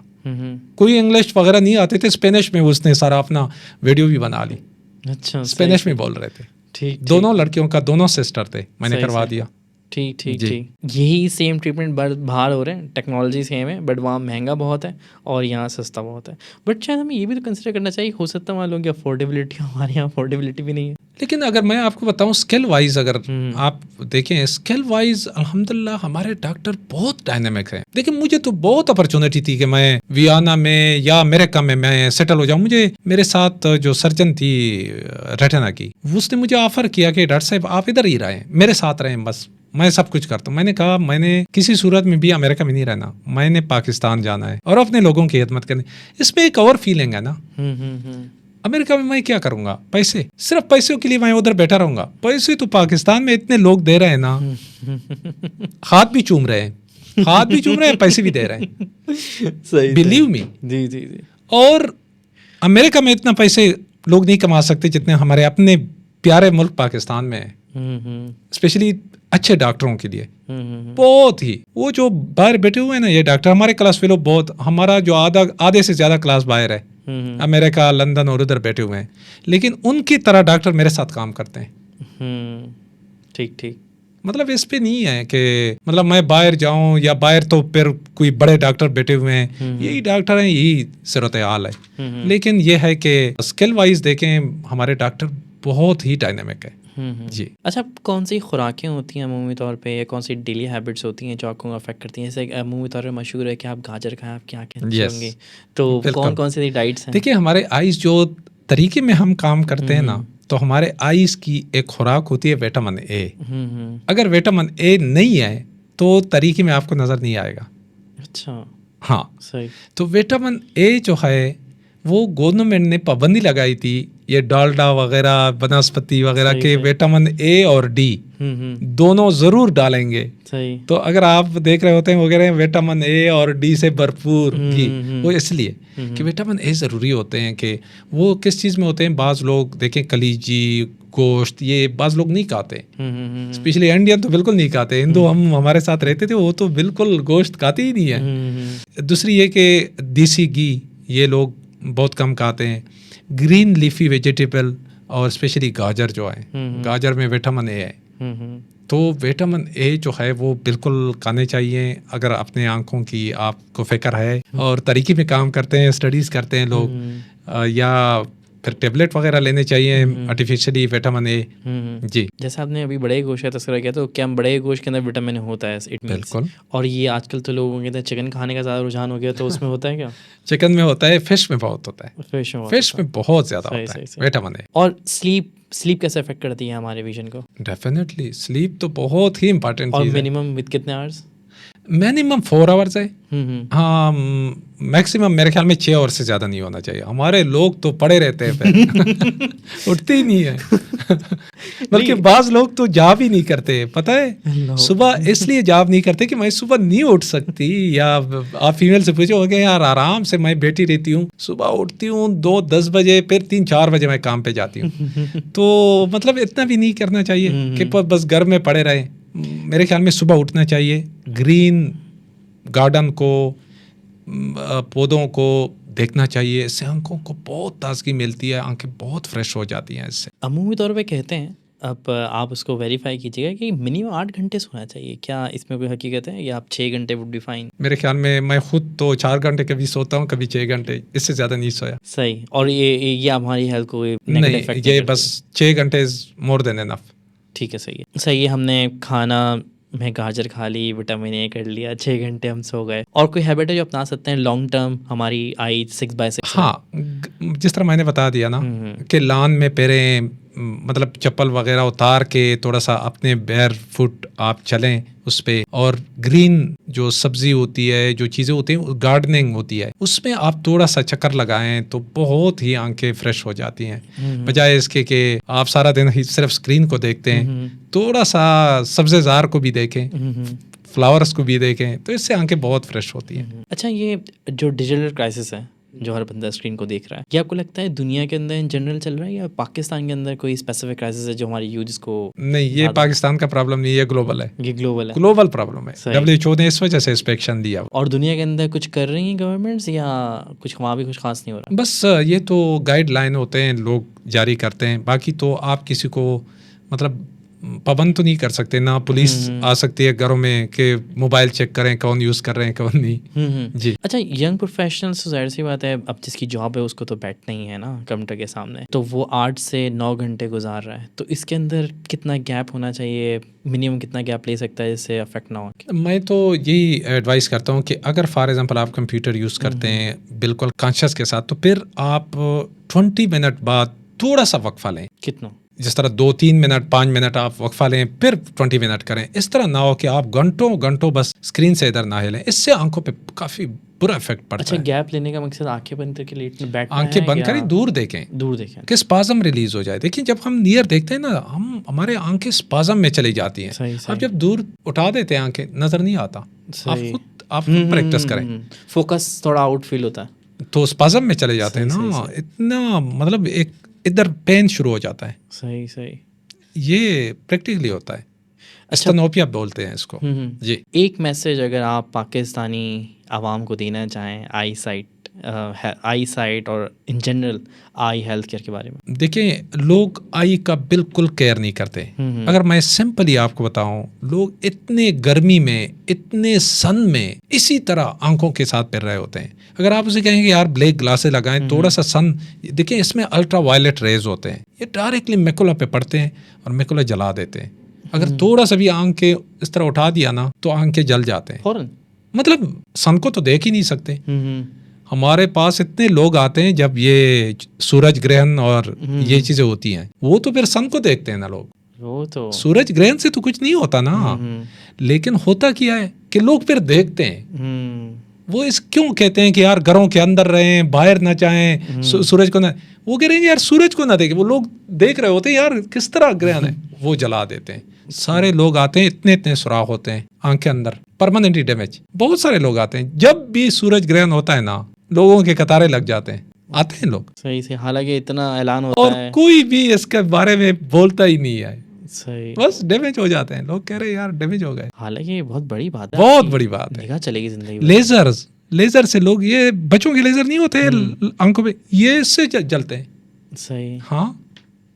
कोई इंग्लिश वगैरह नहीं आते थे, स्पेनिश में उसने सारा अपना वीडियो भी बना ली। अच्छा, स्पेनिश में बोल रहे थे। ठीक, दोनों लड़कियों का, दोनों सिस्टर थे, मैंने करवा दिया। ठीक ठीक ठीक। यही सेम ट्रीटमेंट बाहर हो रहे हैं, टेक्नोलॉजी सेम है बट वहाँ महंगा बहुत है और यहाँ सस्ता बहुत है। बट शायद हमें ये भी तो कंसिडर करना चाहिए, हो सकता है वहाँ लोगों की अफोर्डेबिलिटी, हमारे यहाँ अफोर्डेबिलिटी भी नहीं है। लेकिन अगर मैं आपको बताऊं स्किल वाइज, अगर आप देखें स्किल वाइज, अल्हम्दुलिल्लाह हमारे डॉक्टर बहुत डायनेमिक हैं। देखिए मुझे तो बहुत अपॉर्चुनिटी थी कि मैं वियना में या अमेरिका में मैं सेटल हो जाऊं। मुझे मेरे साथ जो सर्जन थी रेटिना की, उसने मुझे ऑफर किया कि डॉक्टर साहब आप इधर ही रहें, मेरे साथ रहें, बस मैं सब कुछ करता हूँ। मैंने कहा मैंने किसी सूरत में भी अमेरिका में नहीं रहना, मैंने पाकिस्तान जाना है और अपने लोगों की खिदमत करनी। इसमें एक और फीलिंग है ना, अमेरिका में मैं क्या करूंगा, पैसे, सिर्फ पैसों के लिए मैं उधर बैठा रहूंगा। पैसे तो पाकिस्तान में इतने लोग दे रहे हैं ना, हाथ भी चूम रहे हैं, हाथ भी चूम रहे हैं, पैसे भी दे रहे हैं। सही, बिलीव मी। जी जी जी। और अमेरिका में इतना पैसे लोग नहीं कमा सकते जितने हमारे अपने प्यारे मुल्क पाकिस्तान में है, स्पेशली अच्छे डॉक्टरों के लिए। बहुत ही, वो जो बाहर बैठे हुए हैं ना ये डॉक्टर, हमारे क्लास फेलो बहुत, हमारा जो आधे से ज्यादा क्लास बाहर है, अमेरिका, लंदन और उधर बैठे हुए हैं, लेकिन उनकी तरह डॉक्टर मेरे साथ काम करते हैं। ठीक ठीक। मतलब इस पे नहीं है कि मतलब मैं बाहर जाऊं, या बाहर तो फिर कोई बड़े डॉक्टर बैठे हुए हैं, यही डॉक्टर हैं, यही सूरत हाल है। लेकिन ये है कि स्किल वाइज देखें हमारे डॉक्टर बहुत ही डायनेमिक है। जी। अच्छा, कौन सी खुराकें होती हैं अमूमी तौर पे, या कौन सी डेली हैबिट्स होती हैं जो आपको अफेक्ट करती हैं? जैसे अमूमी तौर पे मशहूर है कि आप गाजर खाएं, आप क्या कहते होंगे, तो कौन कौन सी डाइट्स हैं? देखिए हमारे आइस जो तरीके में हम काम करते हैं ना, तो हमारे आइस की एक खुराक होती है विटामिन ए। अगर विटामिन ए नहीं है तो तरीके में आपको नजर नहीं आएगा। अच्छा, हाँ सही। तो विटामिन ए जो है वो गवर्नमेंट ने पाबंदी लगाई थी, ये डालडा वगैरह, वनस्पति वगैरह के विटामिन ए और डी दोनों जरूर डालेंगे। सही। तो अगर आप देख रहे होते हैं वगैरह विटामिन ए और डी से भरपूर घी, वो इसलिए कि विटामिन ए ज़रूरी होते हैं। कि वो किस चीज़ में होते हैं, बाज़ लोग देखें कलीजी, गोश्त, ये बाज़ लोग नहीं खाते, स्पेशली इंडियन तो बिल्कुल नहीं खाते। हिंदू हम हमारे साथ रहते थे, वो तो बिल्कुल गोश्त खाते ही नहीं है। दूसरी ये कि देसी घी ये लोग बहुत कम खाते हैं। ग्रीन लीफी वेजिटेबल और स्पेशली गाजर जो है, गाजर में विटामिन ए है, तो विटामिन ए जो है वो बिल्कुल खाने चाहिए। अगर अपने आंखों की आपको फिक्र है और तरीके में काम करते हैं, स्टडीज़ करते हैं लोग, या फिर टेबलेट वगैरह लेने चाहिए आर्टिफिशियली विटामिन ए। जी, जैसे आपने अभी बड़े गोश्त का तस्करा किया, तो क्या बड़े गोश्त के अंदर विटामिन होता है? बिल्कुल। और ये आजकल तो लोगों के अंदर चिकन खाने का ज़्यादा रुझान हो गया, तो उसमें होता है क्या? चिकन में होता है, फिश में बहुत होता है, फिश में बहुत ज़्यादा होता है विटामिन ए। और स्लीप कैसे अफेक्ट करती है हमारे विजन को? डेफिनेटली स्लीप तो बहुत ही इंपॉर्टेंट चीज़ है। और मिनिमम विद कितने आवर्स? मिनिमम 4 आवर्स है। हाँ, मैक्सिमम मेरे ख्याल में 6 आवर्स से ज़्यादा नहीं होना चाहिए। हमारे लोग तो पड़े रहते हैं फिर उठते ही नहीं है बल्कि बाज़ लोग तो जॉब ही नहीं करते, पता है, सुबह इसलिए जॉब नहीं करते कि मैं सुबह नहीं उठ सकती। या आप फीमेल से पूछोगे, यार आराम से मैं बैठी रहती हूँ, सुबह उठती हूँ 2-10 बजे, फिर 3-4 बजे मैं काम पे जाती हूँ। तो मतलब इतना भी नहीं करना चाहिए कि बस घर में पड़े रहे। मेरे ख्याल में सुबह उठना चाहिए, ग्रीन गार्डन को, पौधों को देखना चाहिए, इससे आंखों को बहुत ताजगी मिलती है, आंखें बहुत फ्रेश हो जाती हैं इससे। अमूमी तौर पे कहते हैं, अब आप उसको वेरीफाई कीजिएगा कि मिनिमम 8 घंटे सोना चाहिए। क्या इसमें कोई हकीकत है, या आप 6 घंटे वुड बी फाइन? मेरे ख्याल में मैं खुद तो 4 घंटे कभी सोता हूँ, कभी 6 घंटे, इससे ज़्यादा नहीं सोया। सही। और ये हमारी हेल्थ को नहीं, ये बस 6 घंटे इज़ मोर देन इनफ। ठीक है, सही है, सही है। हमने खाना में गाजर खा ली, विटामिन ए कर लिया, 6 घंटे हम सो गए। और कोई हैबिट है जो अपना सकते हैं लॉन्ग टर्म हमारी आई 6/6? हाँ, जिस तरह मैंने बता दिया ना कि लॉन में पैरें, मतलब चप्पल वगैरह उतार के थोड़ा सा अपने बेयर फुट आप चलें उस पे, और ग्रीन जो सब्जी होती है, जो चीज़ें होती हैं, गार्डनिंग होती है, उसमें आप थोड़ा सा चक्कर लगाएं तो बहुत ही आंखें फ्रेश हो जाती हैं। बजाय इसके कि आप सारा दिन ही सिर्फ स्क्रीन को देखते हैं, थोड़ा सा सब्ज़ेज़ार को भी देखें, फ्लावर्स को भी देखें, तो इससे आंखें बहुत फ्रेश होती हैं। अच्छा, ये जो डिजिटल क्राइसिस है, जो हर बंदा स्क्रीन को देख रहा है। क्या आपको लगता है दुनिया के अंदर इन जनरल चल रहा है या पाकिस्तान के अंदर कोई स्पेसिफिक क्राइसिस है जो हमारी यूथ को? नहीं, ये पाकिस्तान का प्रॉब्लम नहीं, ये ग्लोबल है, ये ग्लोबल है, ग्लोबल प्रॉब्लम है। सही। WHO ने इस वजह से इस पे एक्शन लिया। और दुनिया के अंदर कुछ कर रही हैं गवर्नमेंट्स या कुछ वहाँ भी कुछ खास नहीं हो रहा? बस ये तो गाइडलाइन होते हैं, लोग जारी करते हैं, बाकी तो आप किसी को मतलब पाबंद तो नहीं कर सकते ना। पुलिस आ सकती है घरों में कि मोबाइल चेक करें कौन यूज़ कर रहे हैं कौन नहीं। जी। अच्छा, यंग प्रोफेशनल्स तो जाहिर सी बात है, अब जिसकी जॉब है उसको तो बैठना ही है ना कंप्यूटर के सामने, तो वो 8 से 9 घंटे गुजार रहा है, तो इसके अंदर कितना गैप होना चाहिए, मिनिमम कितना गैप ले सकता है जिससे अफेक्ट ना हो? मैं तो यही एडवाइस करता हूँ कि अगर फॉर एग्जांपल आप कंप्यूटर यूज़ करते हैं बिल्कुल कॉन्शियस के साथ, तो फिर आप 20 मिनट बाद थोड़ा सा वक्फा लें। कितना? जिस तरह 2-3 मिनट 5 मिनट आप वक्फा लें, फिर 20 मिनट करें। इस तरह ना हो कि आप घंटों घंटों बस स्क्रीन से इधर ना हिलें, इससे आंखों पे काफ़ी बुरा इफेक्ट पड़ता है। अच्छा, गैप लेने का मकसद आंखें बंद करके लेटना बैठना है? आंखें बंद करें, दूर देखें, दूर देखें कि स्पाज़म रिलीज हो जाए। देखिए जब हम नियर देखते हैं ना, हमारे आंखें स्पाज़म में चली जाती हैं। सही, अब जब दूर उठा देते हैं आंखें, नजर नहीं आता। आप खुद प्रैक्टिस करें, फोकस थोड़ा आउट फील होता है तो स्पाज़म में चले जाते हैं ना, इतना मतलब एक इधर पेन शुरू हो जाता है। सही सही, ये प्रैक्टिकली होता है। एस्टेनोपिया बोलते हैं इसको। जी। एक मैसेज अगर आप पाकिस्तानी आवाम को देना चाहें आई साइट और in general I health care के बारे में? देखिए, लोग आई का बिल्कुल केयर नहीं करते। अगर मैं सिंपली आपको बताऊं, लोग इतने गर्मी में, इतने सन में इसी तरह आंखों के साथ फिर रहे होते हैं। अगर आप उसे कहेंगे यार ब्लैक ग्लासेस लगाएं, थोड़ा सा सन, देखिए इसमें अल्ट्रा वायलेट रेज होते हैं, ये डायरेक्टली मैकुला पे पड़ते हैं और मैकुला जला देते हैं। अगर थोड़ा सा भी आंख के इस तरह उठा दिया ना, तो आंखें जल जाते हैं फौरन। मतलब सन को तो देख ही नहीं सकते। हमारे पास इतने लोग आते हैं जब ये सूरज ग्रहण और ये चीजें होती हैं, वो तो फिर सन को देखते हैं ना लोग। वो तो सूरज ग्रहण से तो कुछ नहीं होता ना, लेकिन होता क्या है कि लोग फिर देखते हैं। वो इस क्यों कहते हैं कि यार घरों के अंदर रहें, बाहर ना जाएं, सूरज को ना, वो कह रहे हैं यार सूरज को ना देखें। वो लोग देख रहे होते हैं यार किस तरह ग्रहण है, वो जला देते हैं। सारे लोग आते हैं, इतने इतने सुराख होते हैं आंख के अंदर, परमानेंटली डैमेज। बहुत सारे लोग आते हैं, जब भी सूरज ग्रहण होता है ना, लोगों के कतारें लग जाते हैं, आते हैं लोग। सही से, हालांकि इतना ऐलान होता और है और कोई भी इसके बारे में बोलता ही नहीं है। सही, बस डैमेज हो जाते हैं, लोग कह रहे हैं यार डैमेज हो गए। हालांकि ये बहुत बड़ी बात है, बहुत बड़ी बात है। निगाह चलेगी जिंदगी। लेजर से लोग, ये बच्चों के लेजर नहीं होते आंखों पे, ये इससे जलते हैं। सही, हाँ,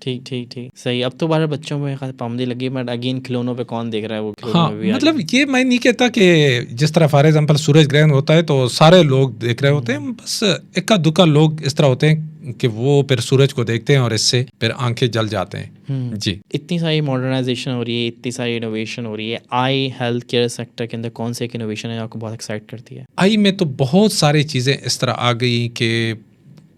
ठीक ठीक ठीक, सही। अब तो बाहर बच्चों में पाबंदी लगी, बट अगेन खिलौनों पे कौन देख रहा है? वो हाँ, में भी मतलब ये मैं नहीं कहता कि जिस तरह फॉर एग्जांपल सूरज ग्रहण होता है तो सारे लोग देख रहे होते हैं। बस इक्का दुक्का लोग इस तरह होते हैं कि वो फिर सूरज को देखते हैं और इससे फिर आंखें जल जाते हैं। जी। इतनी सारी मॉडर्नाइजेशन हो रही है, इतनी सारी इनोवेशन हो रही है, आई हेल्थ केयर सेक्टर के अंदर कौन से एक इनोवेशन है आपको बहुत एक्साइट करती है? आई में तो बहुत सारी चीज़ें इस तरह आ गई कि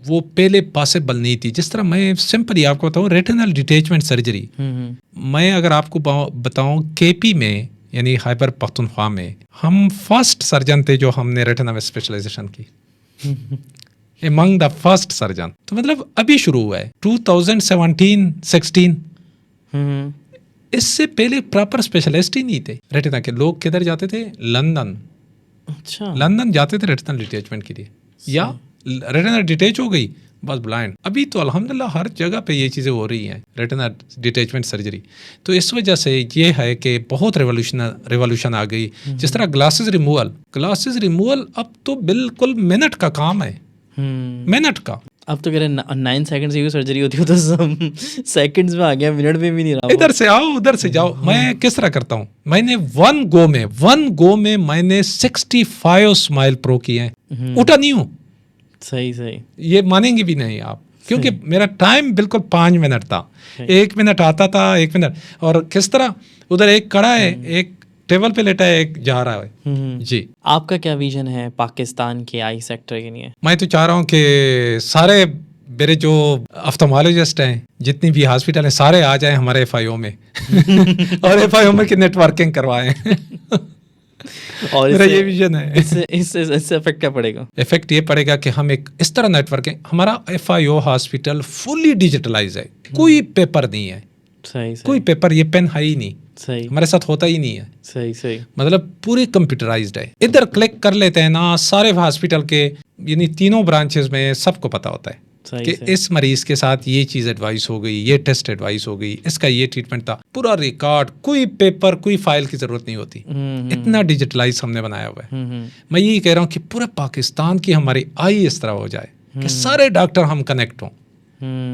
वो पहले पॉसिबल नहीं थी। जिस तरह मैं सिंपली आपको बताऊं, रेटिनल डिटैचमेंट सर्जरी, मैं अगर आपको बताऊं केपी में यानी खैबर पख्तूनख्वा में हम फर्स्ट सर्जन थे जो हमने रेटिना में स्पेशलाइजेशन की, एमंग द फर्स्ट सर्जन। तो मतलब अभी शुरू हुआ है 2017-16। इससे पहले प्रॉपर स्पेशलिस्ट ही नहीं थे रेटिना के। लोग किधर जाते थे? लंदन। अच्छा, लंदन जाते थे रेटिनल डिटैचमेंट के लिए, या रेटिना डिटैच हो गई बस ब्लाइंड। अभी तो अल्हम्दुलिल्लाह हर जगह पे ये चीज़ें हो रही हैं, रेटिना डिटैचमेंट सर्जरी। तो इस वजह से ये है कि बहुत रेवोल्यूशन आ गई। जिस तरह ग्लासेस रिमूवल अब तो बिल्कुल मिनट का काम है, मिनट का। अब तो कह रहे 9 सेकंड से सर्जरी होती है, तो सेकंड्स में आ गया, मिनट में भी नहीं रहा। इधर से आओ उधर से जाओ। मैं किस तरह करता हूँ, मैंने वन गो में मैंने 65 स्माइल प्रो किए हैं, उठा नहीं हूँ। सही सही, ये मानेंगे भी नहीं आप, क्योंकि मेरा टाइम बिल्कुल 5 मिनट था। 1 मिनट आता था, 1 मिनट। और किस तरह उधर एक खड़ा है, एक टेबल पे लेटा है, एक जा रहा है। जी। आपका क्या विजन है पाकिस्तान के आई सेक्टर के लिए? मैं तो चाह रहा हूँ कि सारे मेरे जो ऑफ्थल्मोलॉजिस्ट हैं, जितनी भी हॉस्पिटल हैं, सारे आ जाएं हमारे FIO में और FIO में की नेटवर्किंग करवाएं। और मेरा ये विजन है। इससे इफेक्ट क्या पड़ेगा? इफेक्ट ये पड़ेगा कि हम एक इस तरह नेटवर्किंग, हमारा FIO हॉस्पिटल फुली डिजिटलाइज है, कोई पेपर नहीं है। सही। कोई पेपर, ये पेन है ही नहीं, सही, हमारे साथ होता ही नहीं है। सही सही। मतलब पूरे कंप्यूटराइज्ड है, इधर क्लिक कर लेते हैं ना, सारे हॉस्पिटल के यानी तीनों ब्रांचेस में सबको पता होता है सही, कि सही। इस मरीज के साथ ये चीज एडवाइस हो गई, ये टेस्ट एडवाइस हो गई, इसका ये ट्रीटमेंट था, पूरा रिकॉर्ड, कोई पेपर कोई फाइल की जरूरत नहीं होती। इतना डिजिटलाइज हमने बनाया हुआ है। मैं यही कह रहा हूँ कि पूरे पाकिस्तान की हमारी आई इस तरह हो जाए कि सारे डॉक्टर हम कनेक्ट हों,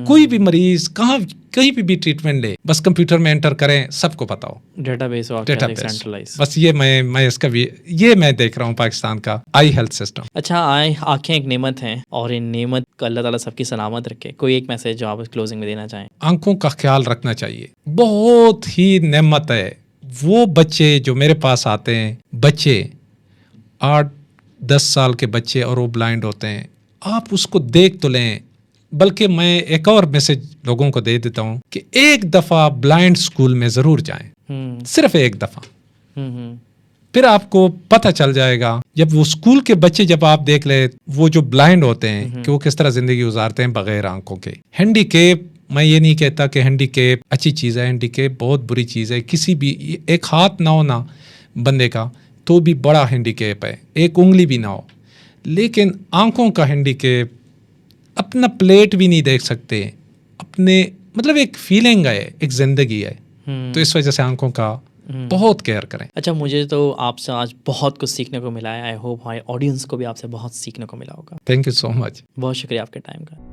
कोई भी मरीज कहीं भी ट्रीटमेंट ले, बस कंप्यूटर में एंटर करें, सबको पता हो, डेटाबेस हो, सेंट्रलाइज। बस ये मैं इसका भी ये मैं देख रहा हूँ पाकिस्तान का आई हेल्थ सिस्टम। अच्छा, आंखें एक नेमत हैं और इन नेमत का अल्लाह ताला सबकी सलामत रखे। कोई एक मैसेज जो आप क्लोजिंग में देना चाहें? आंखों का ख्याल रखना चाहिए, बहुत ही नेमत है। वो बच्चे जो मेरे पास आते हैं, बच्चे 8-10 साल के बच्चे, और वो ब्लाइंड होते हैं, आप उसको देख तो लें। बल्कि मैं एक और मैसेज लोगों को दे देता हूँ कि एक दफ़ा ब्लाइंड स्कूल में ज़रूर जाएं, सिर्फ एक दफ़ा, फिर आपको पता चल जाएगा। जब वो स्कूल के बच्चे जब आप देख ले, वो जो ब्लाइंड होते हैं कि वो किस तरह ज़िंदगी गुजारते हैं बगैर आंखों के। हैंडीकेप, मैं ये नहीं कहता कि हैंडीकेप अच्छी चीज़ है, हैंडीकेप बहुत बुरी चीज़ है। किसी भी एक हाथ ना हो ना बंदे का तो भी बड़ा हैंडीकेप है, एक उंगली भी ना हो, लेकिन आंखों का हैंडीकेप, अपना प्लेट भी नहीं देख सकते, अपने मतलब एक फीलिंग है, एक जिंदगी है। तो इस वजह से आंखों का बहुत केयर करें। अच्छा, मुझे तो आपसे आज बहुत कुछ सीखने को मिला है। आई होप हमारे ऑडियंस को भी आपसे बहुत सीखने को मिला होगा। Thank you so much. बहुत शुक्रिया आपके टाइम का।